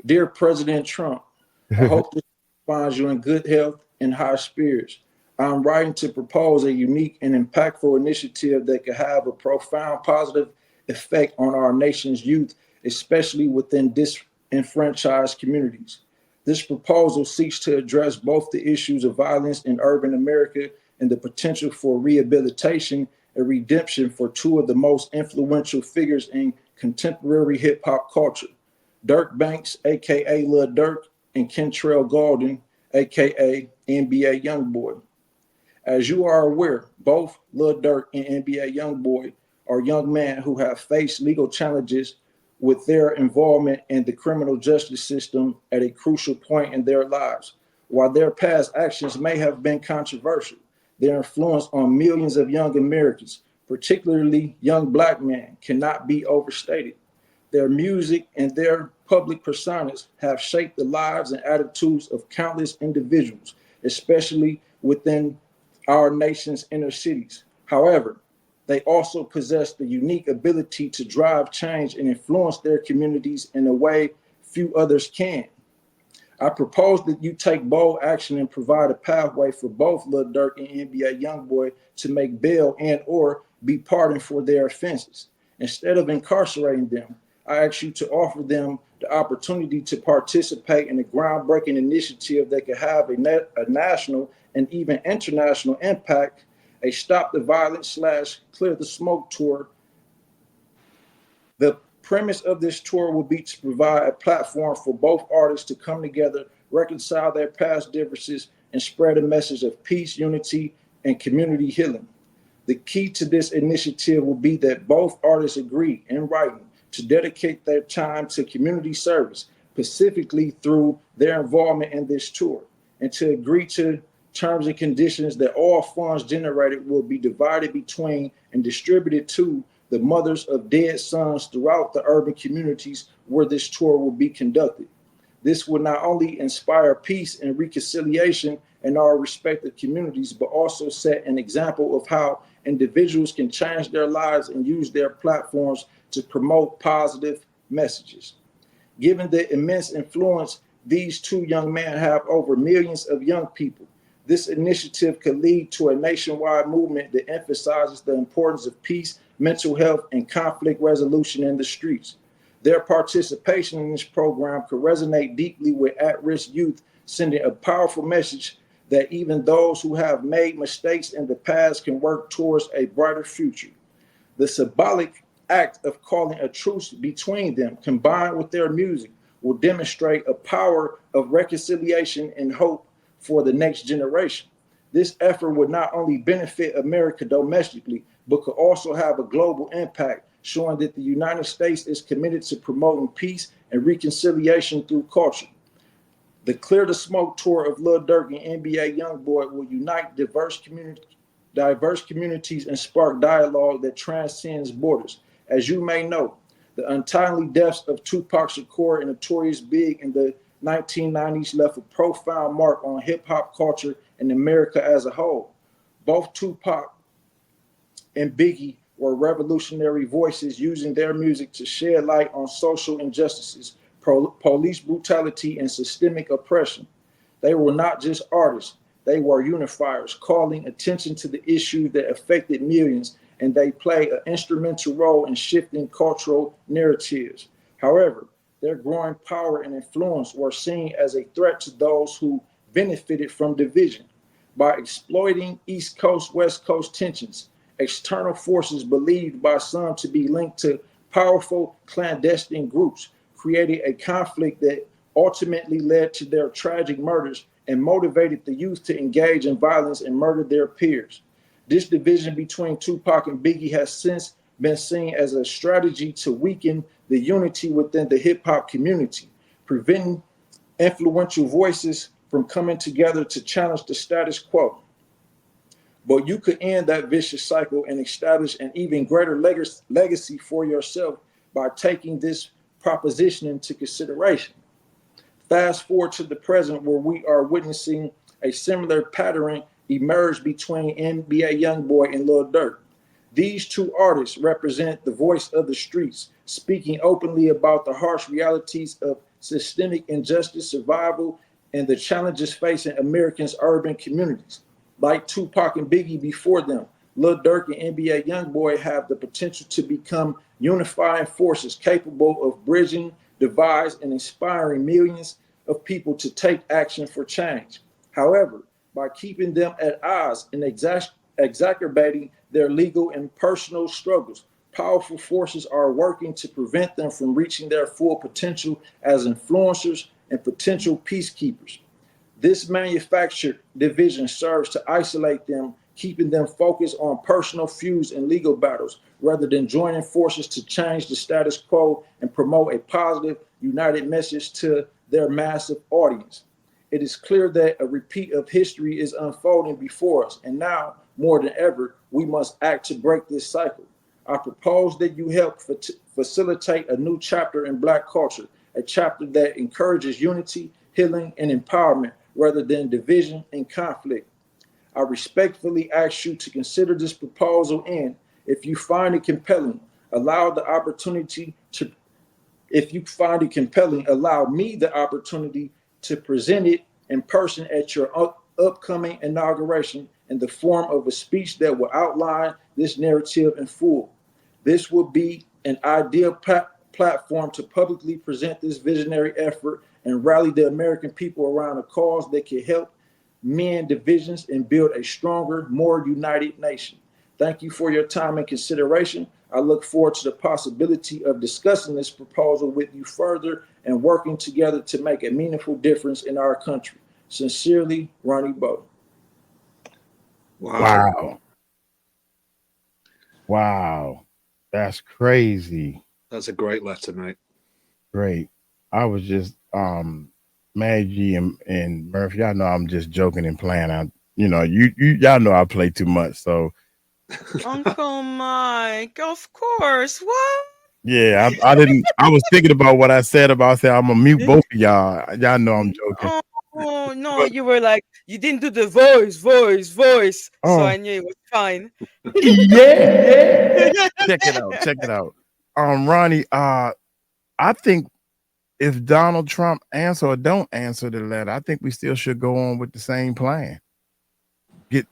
B: Dear President Trump, I hope this finds you in good health and high spirits. I'm writing to propose a unique and impactful initiative that could have a profound positive effect on our nation's youth, especially within disenfranchised communities. This proposal seeks to address both the issues of violence in urban America and the potential for rehabilitation and redemption for two of the most influential figures in contemporary hip hop culture. Dirk Banks, aka Lil Durk, and Kentrell Gaulden, aka NBA YoungBoy. As you are aware, both Lil Durk and NBA YoungBoy are young men who have faced legal challenges with their involvement in the criminal justice system at a crucial point in their lives. While their past actions may have been controversial, their influence on millions of young Americans, particularly young Black men, cannot be overstated. Their music and their public personas have shaped the lives and attitudes of countless individuals, especially within our nation's inner cities. However, they also possess the unique ability to drive change and influence their communities in a way few others can. I propose that you take bold action and provide a pathway for both Lil Durk and NBA YoungBoy to make bail and or be pardoned for their offenses. Instead of incarcerating them, I ask you to offer them the opportunity to participate in a groundbreaking initiative that could have a national and even international impact, a Stop the Violence / Clear the Smoke tour. The premise of this tour will be to provide a platform for both artists to come together, reconcile their past differences, and spread a message of peace, unity, and community healing. The key to this initiative will be that both artists agree in writing to dedicate their time to community service, specifically through their involvement in this tour, and to agree to terms and conditions that all funds generated will be divided between and distributed to the mothers of dead sons throughout the urban communities where this tour will be conducted. This will not only inspire peace and reconciliation in our respective communities, but also set an example of how individuals can change their lives and use their platforms to promote positive messages. Given the immense influence these two young men have over millions of young people, this initiative could lead to a nationwide movement that emphasizes the importance of peace, mental health, and conflict resolution in the streets. Their participation in this program could resonate deeply with at-risk youth, sending a powerful message that even those who have made mistakes in the past can work towards a brighter future. The symbolic act of calling a truce between them, combined with their music, will demonstrate a power of reconciliation and hope for the next generation. This effort would not only benefit America domestically, but could also have a global impact, showing that the United States is committed to promoting peace and reconciliation through culture. The Clear the Smoke tour of Lil Durk and NBA YoungBoy will unite diverse communities and spark dialogue that transcends borders. As you may know, the untimely deaths of Tupac Shakur and Notorious Big in the 1990s left a profound mark on hip-hop culture and America as a whole. Both Tupac and Biggie were revolutionary voices using their music to shed light on social injustices, police brutality, and systemic oppression. They were not just artists, they were unifiers, calling attention to the issues that affected millions, and they play an instrumental role in shifting cultural narratives. However, their growing power and influence were seen as a threat to those who benefited from division. By exploiting East Coast, West Coast tensions, external forces believed by some to be linked to powerful clandestine groups created a conflict that ultimately led to their tragic murders and motivated the youth to engage in violence and murder their peers. This division between Tupac and Biggie has since been seen as a strategy to weaken the unity within the hip-hop community, preventing influential voices from coming together to challenge the status quo. But you could end that vicious cycle and establish an even greater legacy for yourself by taking this proposition into consideration. Fast forward to the present, where we are witnessing a similar pattern emerge between NBA YoungBoy and Lil Durk. These two artists represent the voice of the streets, speaking openly about the harsh realities of systemic injustice, survival, and the challenges facing Americans' urban communities. Like Tupac and Biggie before them, Lil Durk and NBA YoungBoy have the potential to become unifying forces capable of bridging divides and inspiring millions of people to take action for change. However, by keeping them at odds and exacerbating their legal and personal struggles, powerful forces are working to prevent them from reaching their full potential as influencers and potential peacekeepers. This manufactured division serves to isolate them, keeping them focused on personal feuds and legal battles, rather than joining forces to change the status quo and promote a positive, united message to their massive audience. It is clear that a repeat of history is unfolding before us, and now, more than ever, we must act to break this cycle. I propose that you help facilitate a new chapter in Black culture, a chapter that encourages unity, healing, and empowerment, rather than division and conflict. I respectfully ask you to consider this proposal, and if you find it compelling, allow me the opportunity to present it in person at your upcoming inauguration in the form of a speech that will outline this narrative in full. This would be an ideal platform to publicly present this visionary effort and rally the American people around a cause that can help mend divisions and build a stronger, more united nation. Thank you for your time and consideration. I look forward to the possibility of discussing this proposal with you further and working together to make a meaningful difference in our country. Sincerely, Ronnie Bo.
A: Wow. Wow. That's crazy.
D: That's a great letter, mate.
A: Great. I was just Maggie and Murphy, y'all know I'm just joking and playing. Y'all know I play too much, so
C: Uncle Mike, of course. What?
A: yeah, I didn't. I was thinking about what I said about. I said I'm gonna mute both of y'all. Y'all know I'm joking.
C: Oh no,
A: But
C: you were like, you didn't do the voice. So I
A: oh
C: knew it was fine.
A: yeah, check it out. Check it out. Ronnie, I think if Donald Trump answer or don't answer the letter, I think we still should go on with the same plan. Get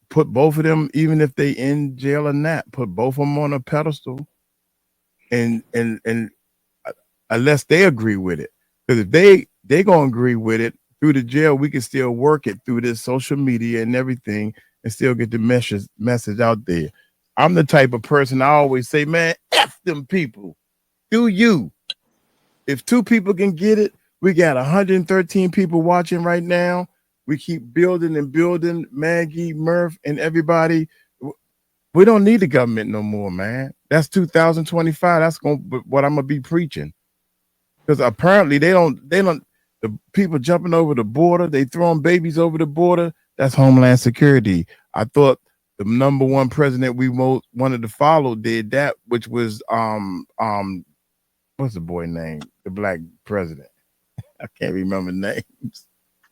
A: put both of them, even if they in jail or not, put both of them on a pedestal, and unless they agree with it, because if they gonna agree with it through the jail, we can still work it through this social media and everything, and still get the message out there. I'm the type of person I always say, man, F them people. Do you? If 2 people can get it, we got 113 people watching right now. We keep building and building. Maggie, Murph, and everybody. We don't need the government no more, man. That's 2025. That's what I'm gonna be preaching. Because apparently they don't. The people jumping over the border, they throwing babies over the border. That's Homeland Security. I thought the number one president we most wanted to follow did that, which was what's the boy name? The black president. I can't remember names.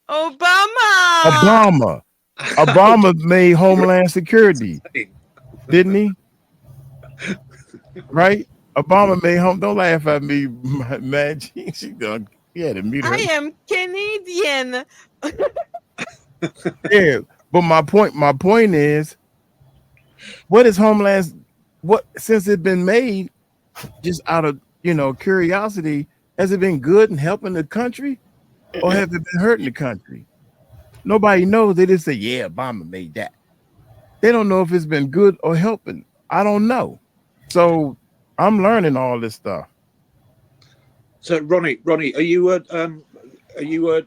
C: Obama.
A: Obama made Homeland Security, didn't he? Right? Obama made home. Don't laugh at me, man. She done. Yeah, to meet her.
C: I am Canadian.
A: Yeah, but my point is, what is Homeland? What since it's been made, just out of curiosity, has it been good and helping the country, or has it been hurting the country? Nobody knows. They just say, "Yeah, Obama made that." They don't know if it's been good or helping. I don't know. So I'm learning all this stuff.
D: So Ronnie, are you you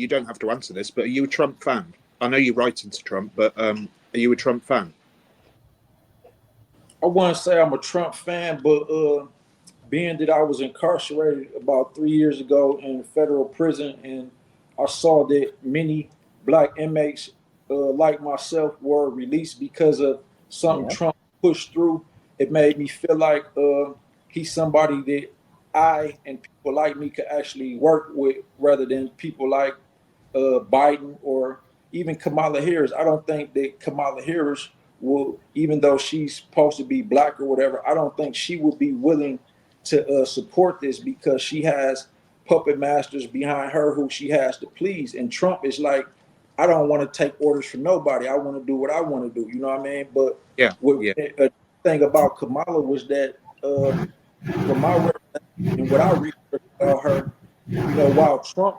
D: don't have to answer this, but are you a Trump fan? I know you're writing to Trump, but are you a Trump fan?
B: I wouldn't say I'm a Trump fan, but being that I was incarcerated about 3 years ago in federal prison, and I saw that many black inmates like myself were released because of something Trump pushed through, it made me feel like he's somebody that I and people like me could actually work with, rather than people like Biden or even Kamala Harris. I don't think that Kamala Harris will, even though she's supposed to be black or whatever, I don't think she would be willing to support this, because she has puppet masters behind her who she has to please. And Trump is like, I don't want to take orders from nobody. I want to do what I want to do. You know what I mean? But a thing about Kamala was that from my recollection and what I researched about her, while Trump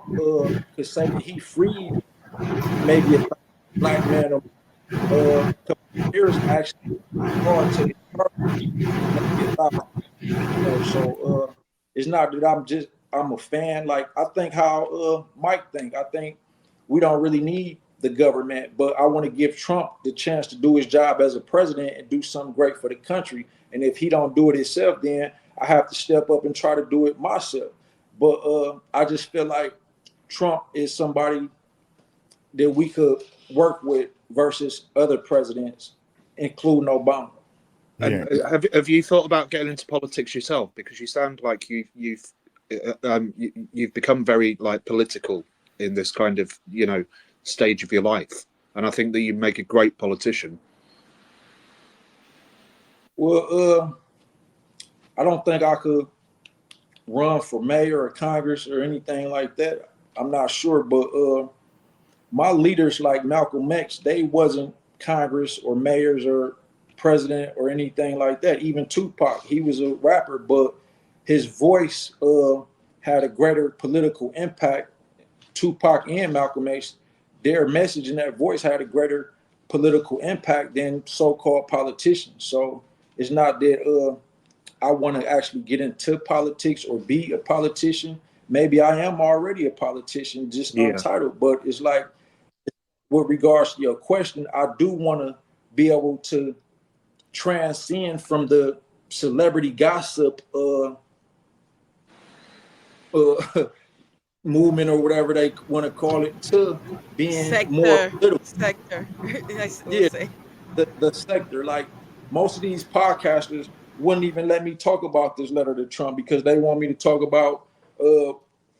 B: could say that he freed maybe a black man, Harris actually hard to maybe 1,000. So it's not that I'm a fan. Like, I think how Mike think. I think we don't really need the government, but I want to give Trump the chance to do his job as a president and do something great for the country. And if he don't do it himself, then I have to step up and try to do it myself. But I just feel like Trump is somebody that we could work with versus other presidents, including Obama.
D: And have you thought about getting into politics yourself? Because you sound like you've become very political in this kind of stage of your life, and I think that you make a great politician.
B: Well, I don't think I could run for mayor or Congress or anything like that. I'm not sure, but my leaders like Malcolm X, they wasn't Congress or mayors or president or anything like that. Even Tupac, he was a rapper, but his voice had a greater political impact. Tupac and Malcolm X, their message in that voice had a greater political impact than so-called politicians. So it's not that I want to actually get into politics or be a politician. Maybe I am already a politician, just untitled. But it's like, with regards to your question, I do want to be able to transcend from the celebrity gossip movement or whatever they want to call it to being more political.
C: Sector. We'll
B: Yeah,
C: say.
B: the sector. Like most of these podcasters wouldn't even let me talk about this letter to Trump because they want me to talk about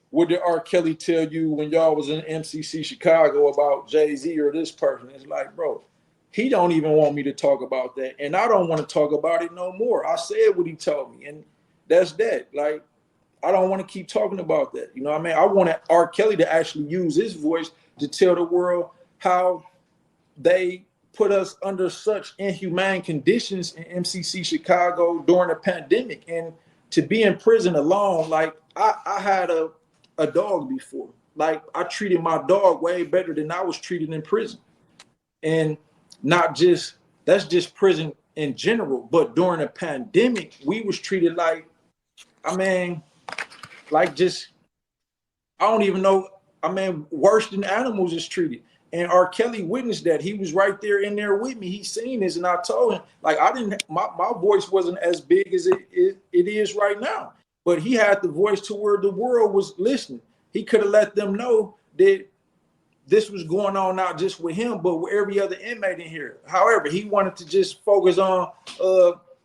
B: what did R. Kelly tell you when y'all was in MCC Chicago about Jay-Z or this person. It's like, bro, he don't even want me to talk about that. And I don't want to talk about it no more. I said what he told me, and that's that. Like, I don't want to keep talking about that. You know what I mean? I want R. Kelly to actually use his voice to tell the world how they put us under such inhumane conditions in MCC Chicago during the pandemic. And to be in prison alone, like I had a dog before. Like I treated my dog way better than I was treated in prison. And not just, that's just prison in general, but during the pandemic, we was treated like, I mean, like just, I don't even know, I mean, worse than animals is treated. And R. Kelly witnessed that. He was right there in there with me. He seen this, and I told him, like, I didn't, my voice wasn't as big as it is right now. But he had the voice to where the world was listening. He could have let them know that this was going on not just with him, but with every other inmate in here. However, he wanted to just focus on,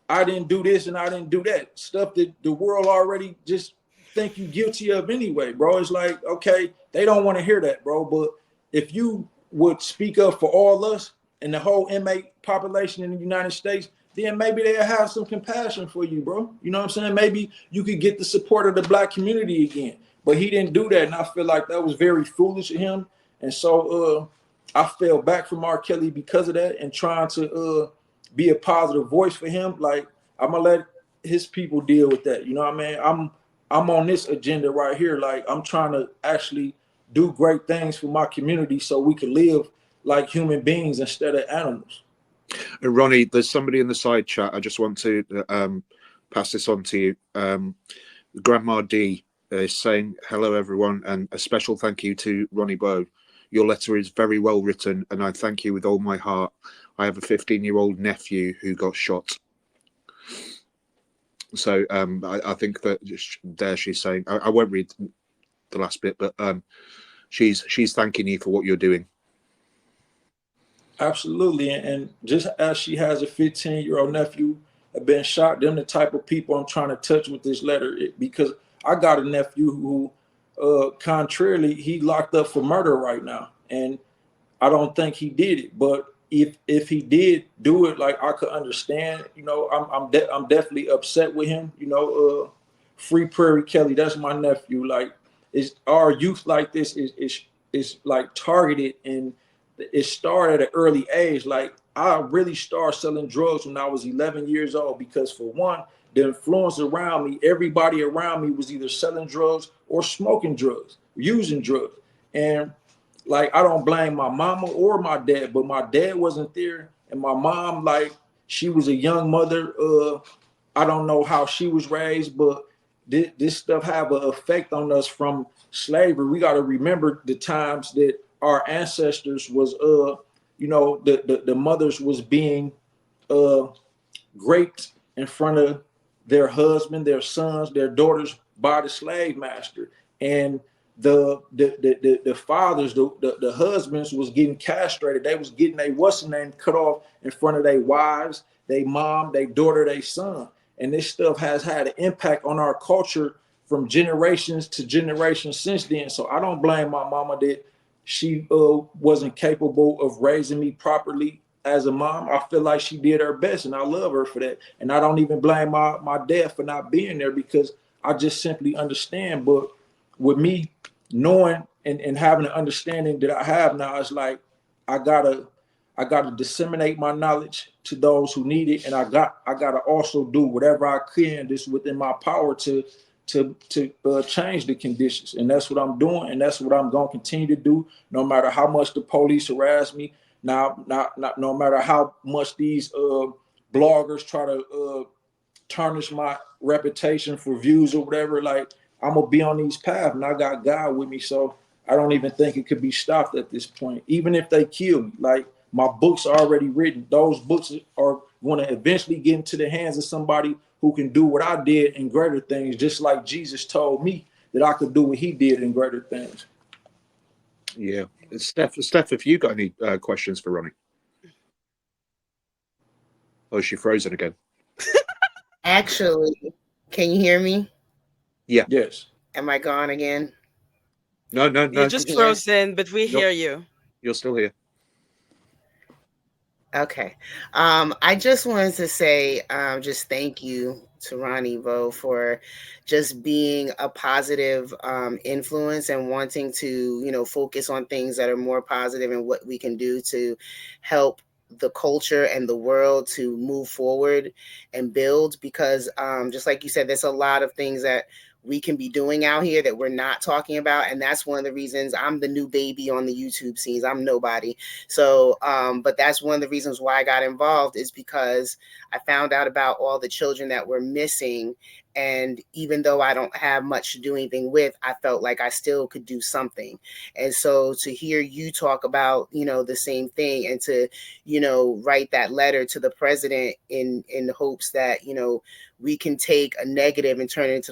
B: I didn't do this and I didn't do that. Stuff that the world already just think you guilty of anyway, bro. It's like, okay, they don't want to hear that, bro. But if you would speak up for all us and the whole inmate population in the United States, then maybe they'll have some compassion for you, bro. You know what I'm saying? Maybe you could get the support of the Black community again. But he didn't do that, and I feel like that was very foolish of him. And so I fell back from R. Kelly because of that, and trying to be a positive voice for him. Like, I'm gonna let his people deal with that. You know what I mean? I'm on this agenda right here. Like, I'm trying to actually do great things for my community so we can live like human beings instead of animals.
D: Ronnie, there's somebody in the side chat. I just want to pass this on to you. Grandma D is saying, hello, everyone, and a special thank you to Ronnie Bowe. Your letter is very well written, and I thank you with all my heart. I have a 15-year-old nephew who got shot. So I think that there she's saying, I won't read the last bit, but she's thanking you for what you're doing.
B: Absolutely. And just as she has a 15-year-old nephew have been shot, them the type of people I'm trying to touch with this letter, because I got a nephew who, contrarily, he locked up for murder right now. And I don't think he did it. But if he did do it, like, I could understand, you know, I'm definitely upset with him. You know, Free Prairie Kelly, that's my nephew. Like, is our youth like this is like targeted, and it started at an early age. Like, I really started selling drugs when I was 11 years old because, for one, the influence around me, everybody around me was either selling drugs or smoking drugs, using drugs. And like, I don't blame my mama or my dad, but my dad wasn't there. And my mom, like, she was a young mother. I don't know how she was raised, but this stuff have an effect on us from slavery. We got to remember the times that our ancestors was, you know, the mothers was being raped in front of their husband, their sons, their daughters by the slave master. And the fathers, the husbands was getting castrated. They was getting a what's the name cut off in front of their wives, their mom, their daughter, their son. And this stuff has had an impact on our culture from generations to generations since then. So I don't blame my mama that she wasn't capable of raising me properly as a mom. I feel like she did her best, and I love her for that. And I don't even blame my dad for not being there, because I just simply understand. But with me knowing and having an understanding that I have now, it's like I gotta I got to disseminate my knowledge to those who need it, and I got to also do whatever I can that's within my power to change the conditions. And that's what I'm doing, and that's what I'm going to continue to do, no matter how much the police harass me. Now, no matter how much these bloggers try to tarnish my reputation for views or whatever. Like, I'm gonna be on these paths, and I got God with me, so I don't even think it could be stopped at this point. Even if they kill me, like, my books are already written. Those books are going to eventually get into the hands of somebody who can do what I did and greater things, just like Jesus told me that I could do what he did in greater things.
D: Yeah. Steph, have you got any questions for Ronnie? Oh, is she frozen again?
E: Actually, can you hear me?
D: Yeah.
B: Yes.
E: Am I gone again?
D: No.
C: You're just frozen, but we hear you.
D: You're still here.
E: Okay. I just wanted to say just thank you to Ronnie Vo for just being a positive influence and wanting to, you know, focus on things that are more positive and what we can do to help the culture and the world to move forward and build, because just like you said, there's a lot of things that we can be doing out here that we're not talking about. And that's one of the reasons I'm the new baby on the YouTube scenes. I'm nobody. So, but that's one of the reasons why I got involved, is because I found out about all the children that were missing. And even though I don't have much to do anything with, I felt like I still could do something. And so to hear you talk about, you know, the same thing, and to, you know, write that letter to the president in hopes that, you know, we can take a negative and turn it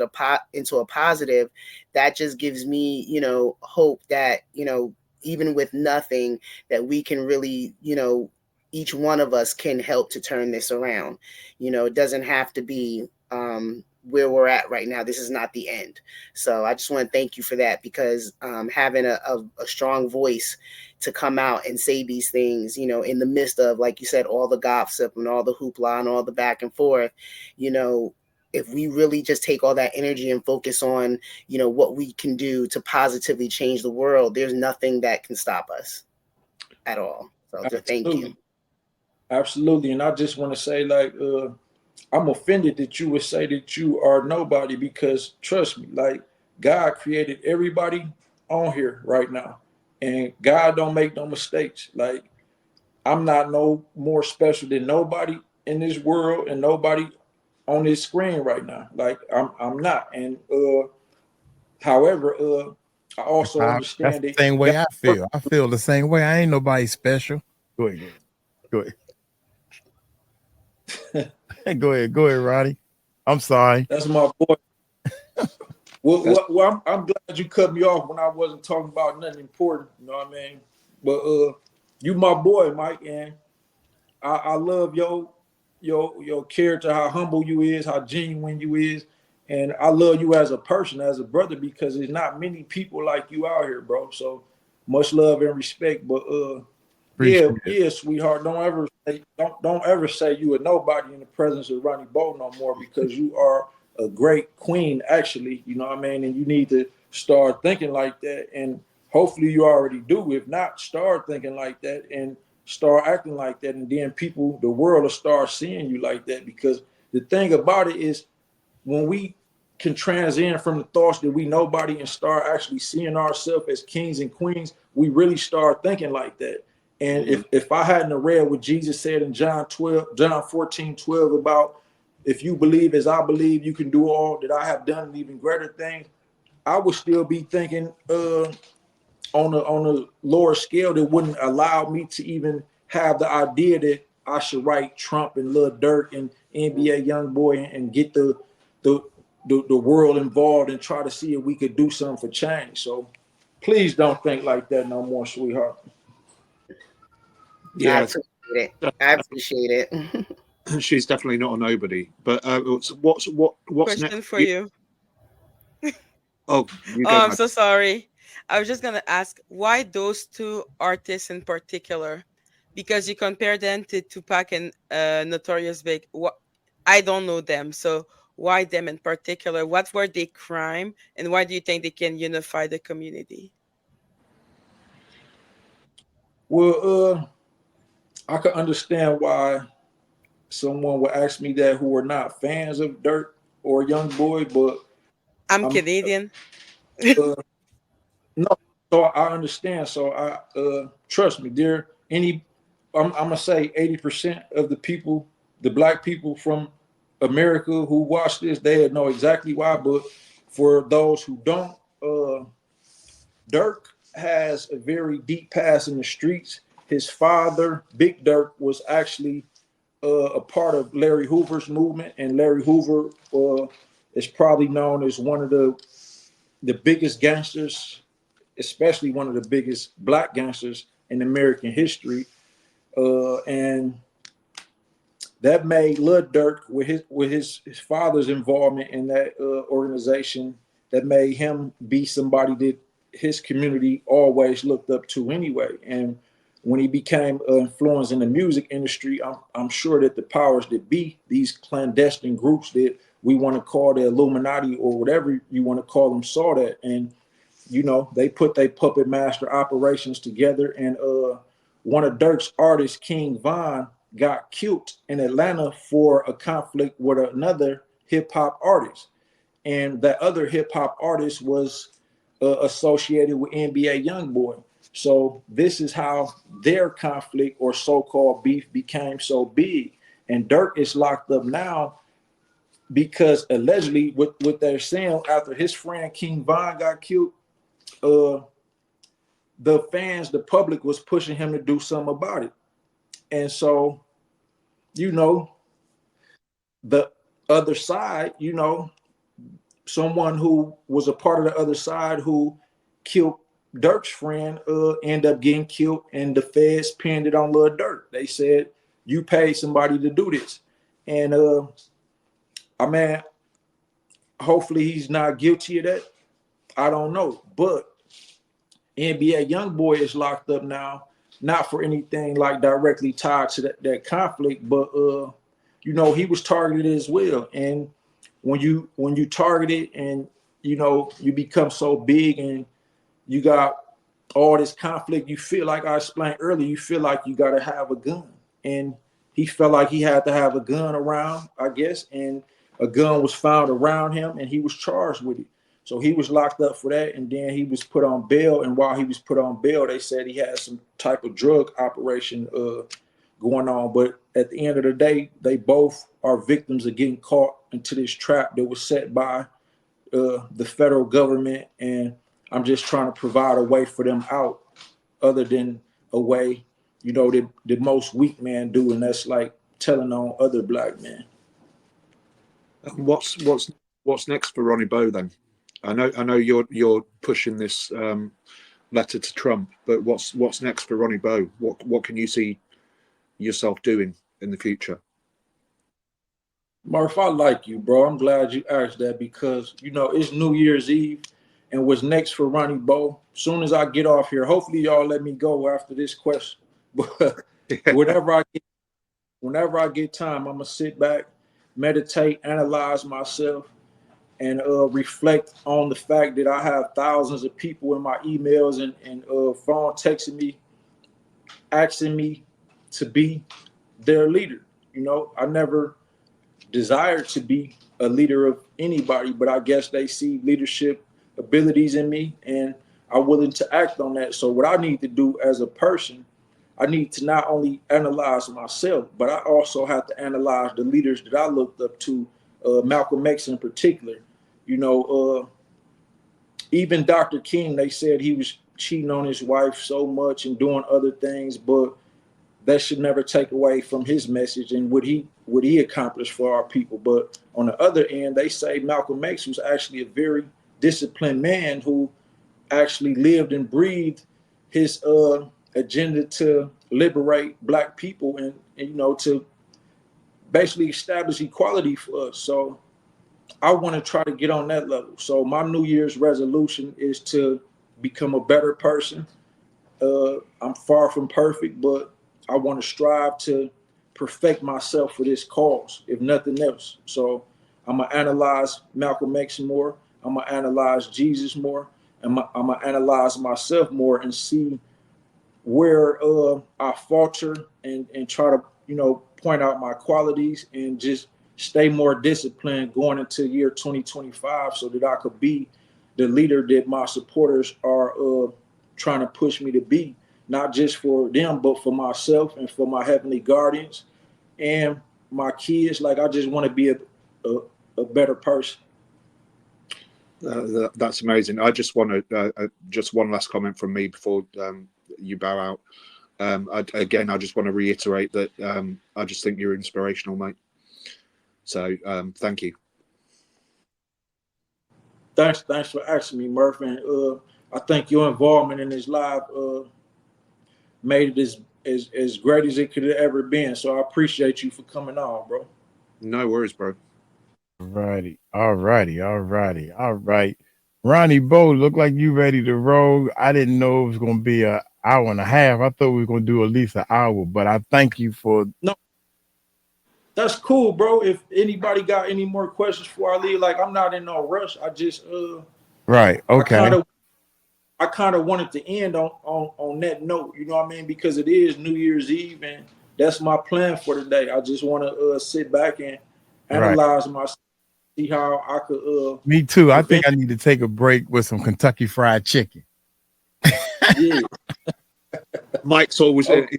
E: into a positive, that just gives me, you know, hope that, you know, even with nothing, that we can really, you know, each one of us can help to turn this around. You know, it doesn't have to be where we're at right now. This is not the end. So I just want to thank you for that, because having a strong voice to come out and say these things, you know, in the midst of, like you said, all the gossip and all the hoopla and all the back and forth, you know, if we really just take all that energy and focus on, you know, what we can do to positively change the world, there's nothing that can stop us at all. So thank you.
B: Absolutely. And I just want to say, like, I'm offended that you would say that you are nobody, because trust me, like, God created everybody on here right now, and God don't make no mistakes. Like, I'm not no more special than nobody in this world and nobody on this screen right now. Like, I'm not. And however, I also
A: That's
B: understand
A: the
B: that
A: same way
B: God,
A: I feel. I feel the same way. I ain't nobody special. Go ahead. Go ahead. Go ahead, Ronnie. I'm sorry.
B: that's my boy. Well, I'm glad you cut me off when I wasn't talking about nothing important. You know what I mean? But you my boy, Mike, and I love your character, how humble you is, how genuine you is, and I love you as a person, as a brother, because there's not many people like you out here, bro. So much love and respect. But
A: Appreciate it.
B: yeah, sweetheart, don't ever say you a nobody in the presence of Ronnie Bo no more, because you are a great queen, actually. You know what I mean? And you need to start thinking like that. And hopefully you already do. If not, start thinking like that and start acting like that. And then people, the world will start seeing you like that. Because the thing about it is, when we can transcend from the thoughts that we nobody and start actually seeing ourselves as kings and queens, we really start thinking like that. And if I hadn't read what Jesus said in John 14:12 about, if you believe as I believe, you can do all that I have done and even greater things, I would still be thinking on a lower scale that wouldn't allow me to even have the idea that I should write Trump and Lil Durk and NBA YoungBoy and get the world involved and try to see if we could do something for change. So please don't think like that no more, sweetheart.
D: Yeah,
E: I appreciate it.
D: she's definitely not a nobody. But what's
C: Question
D: next
C: for you.
D: Oh, you go.
C: I'm so sorry. I was just gonna ask, why those two artists in particular? Because you compare them to Tupac and Notorious Big. What, I don't know them, so why them in particular? What were they crime, and why do you think they can unify the community?
B: Well, I could understand why someone would ask me that who are not fans of Dirk or Young Boy, but
C: I'm
B: I'm
C: Canadian.
B: uh, no. So I understand. So I trust me, there any. I'm gonna say 80% of the people, the black people from America who watch this, they know exactly why. But for those who don't, Dirk has a very deep past in the streets. His father, Big Dirk, was actually a part of Larry Hoover's movement, and Larry Hoover is probably known as one of the biggest gangsters, especially one of the biggest black gangsters in American history. And that made Lil Durk with his father's involvement in that organization. That made him be somebody that his community always looked up to anyway. And when he became influenced in the music industry, I'm sure that the powers that be, these clandestine groups that we want to call the Illuminati or whatever you want to call them, saw that, and they put their puppet master operations together. And one of Dirk's artists, King Von, got killed in Atlanta for a conflict with another hip hop artist, and that other hip hop artist was associated with NBA YoungBoy. So this is how their conflict or so-called beef became so big. And Dirk is locked up now because allegedly, what they're saying, after his friend King Von got killed, the fans, the public was pushing him to do something about it. And so, you know, the other side, someone who was a part of the other side who killed Dirk's friend ended up getting killed, and the feds pinned it on Lil Durk. They said, you paid somebody to do this. And I mean, hopefully he's not guilty of that. I don't know. But NBA YoungBoy is locked up now, not for anything like directly tied to that conflict, but he was targeted as well. And when you target it and you become so big and you got all this conflict, you feel like I explained earlier, you feel like you got to have a gun. And he felt like he had to have a gun around, I guess, and a gun was found around him and he was charged with it. So he was locked up for that, and then he was put on bail. And while he was put on bail, they said he had some type of drug operation going on. But at the end of the day, they both are victims of getting caught into this trap that was set by the federal government. And I'm just trying to provide a way for them out, other than a way, the most weak man do, and that's like telling on other black men.
D: What's next for Ronnie Bo then? I know you're pushing this letter to Trump, but what's next for Ronnie Bo? What can you see yourself doing in the future?
B: Murph, I like you, bro. I'm glad you asked that because it's New Year's Eve, and what's next for Ronnie Bo? Soon as I get off here, hopefully y'all let me go after this question. But whenever I get time, I'm gonna sit back, meditate, analyze myself, and reflect on the fact that I have thousands of people in my emails and phone texting me, asking me to be their leader. I never desired to be a leader of anybody, but I guess they see leadership abilities in me and are willing to act on that. So what I need to do as a person, I need to not only analyze myself, but I also have to analyze the leaders that I looked up to, Malcolm X in particular. Even Dr. King, they said he was cheating on his wife so much and doing other things, but that should never take away from his message and what he accomplished for our people. But on the other end, they say Malcolm X was actually a very disciplined man who actually lived and breathed his agenda to liberate black people and to basically establish equality for us. So I want to try to get on that level. So my New Year's resolution is to become a better person. I'm far from perfect, but I want to strive to perfect myself for this cause, if nothing else. So I'm going to analyze Malcolm X more. I'm going to analyze Jesus more. I'm going to analyze myself more and see where I falter and try to, point out my qualities and just stay more disciplined going into year 2025 so that I could be the leader that my supporters are trying to push me to be, not just for them, but for myself and for my heavenly guardians and my kids. Like, I just want to be a better person.
D: That's amazing. I just want to just one last comment from me before you bow out. I just want to reiterate that I just think you're inspirational, mate. So thank you.
B: Thanks for asking me, Murph. And I think your involvement in this live made it as great as it could have ever been. So I appreciate you for coming on, bro.
D: No worries, bro.
A: All right. Ronnie Bo, look like you ready to roll. I didn't know it was gonna be an hour and a half. I thought we were gonna do at least an hour, but I thank you for
B: That's cool, bro. If anybody got any more questions before I leave, like, I'm not in no rush. I just
A: right. Okay.
B: I kind of wanted to end on that note, you know what I mean? Because it is New Year's Eve, and that's my plan for today. I just want to sit back and analyze myself, see how I could.
A: Me too. I think I need to take a break with some Kentucky Fried Chicken.
B: Yeah.
D: Mike's always, in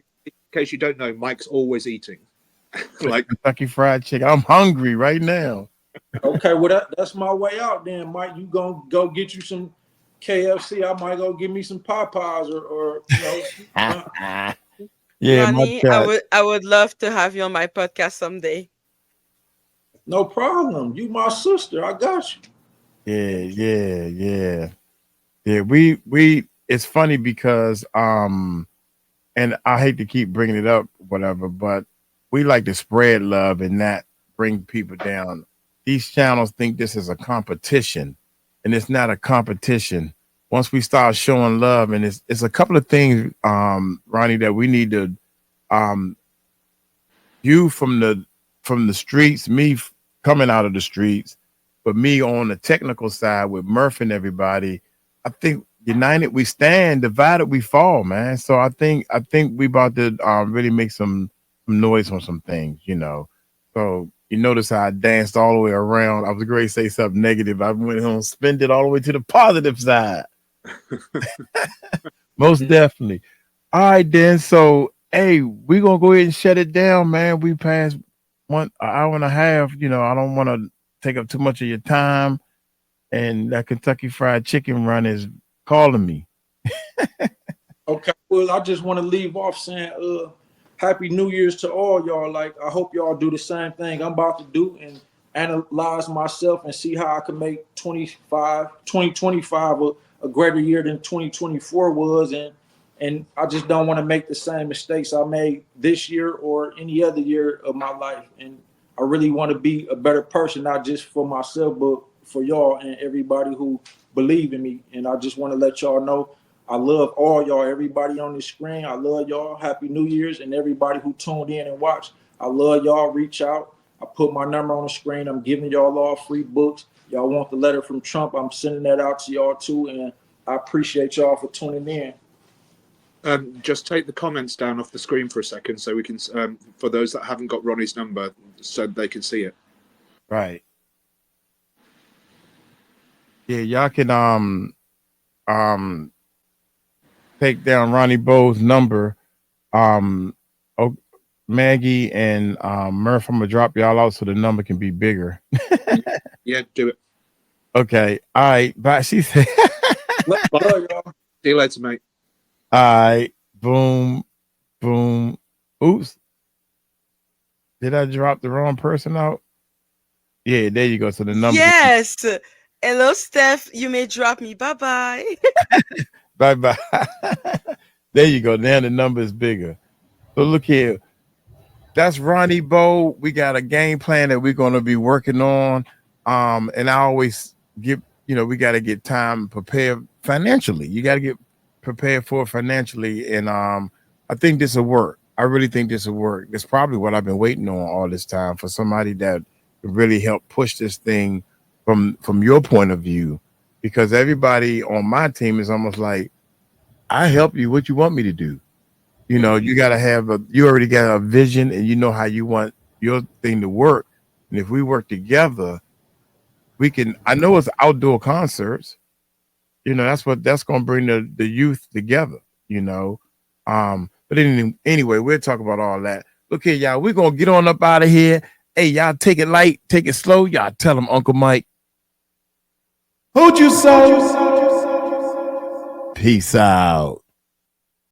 D: case you don't know, Mike's always eating.
A: Like Kentucky Fried Chicken. I'm hungry right now.
B: Okay, well that's my way out then, Mike. You gonna go get you some KFC? I might go get me some Popeyes or
A: Yeah,
C: Ronnie, I would love to have you on my podcast someday.
B: No problem. You my sister. I got you.
A: Yeah. We it's funny because and I hate to keep bringing it up, whatever, but we like to spread love and not bring people down. These channels think this is a competition, and it's not a competition. Once we start showing love, and it's a couple of things, Ronnie, that we need to you from the streets, me coming out of the streets, but me on the technical side with Murph and everybody. I think united we stand, divided we fall, man. So I think we about to really make some noise on some things, So you notice how I danced all the way around. I was going to say something negative. I went home, spend it all the way to the positive side. Most definitely. All right, then. So, hey, we're going to go ahead and shut it down, man. We passed an hour and a half. I don't want to take up too much of your time. And that Kentucky Fried Chicken run is calling me.
B: Okay. Well, I just want to leave off saying, Happy New Year's to all y'all. Like, I hope y'all do the same thing I'm about to do and analyze myself and see how I can make 2025 a greater year than 2024 was. And I just don't want to make the same mistakes I made this year or any other year of my life. And I really want to be a better person, not just for myself, but for y'all and everybody who believe in me. And I just want to let y'all know I love all y'all, everybody on the screen. I love y'all. Happy New Year's. And everybody who tuned in and watched, I love y'all. Reach out. I put my number on the screen. I'm giving y'all all free books. Y'all want the letter from Trump, I'm sending that out to y'all too. And I appreciate y'all for tuning in.
D: Just take the comments down off the screen for a second so we can, for those that haven't got Ronnie's number, so they can see it.
A: Right. Yeah, y'all can take down Ronnie Bo's number. Maggie and Murph, I'm gonna drop y'all out so the number can be bigger.
D: Yeah, do it.
A: Okay. All right. Bye. She said
B: Bye, y'all.
D: See you later, mate.
A: all right. Boom. Boom. Oops. Did I drop the wrong person out? Yeah, there you go. So the number.
C: Yes. Hello, Steph. You may drop me. Bye-bye.
A: Bye. There you go. Now the number is bigger. So look here. That's Ronnie Bo. We got a game plan that we're going to be working on. And I always give, we got to get time prepared financially. You got to get prepared for it financially. And I think this will work. I really think this will work. It's probably what I've been waiting on all this time, for somebody that could really help push this thing from your point of view, because everybody on my team is almost like, I help you. What you want me to do? You know, you got to have you already got a vision and you know how you want your thing to work. And if we work together, we can, I know it's outdoor concerts, you know, that's going to bring the youth together, you know. But anyway, we'll talk about all that. Look here, y'all, we're going to get on up out of here. Hey, y'all take it light, take it slow. Y'all tell them Uncle Mike. Hold you so. Peace out.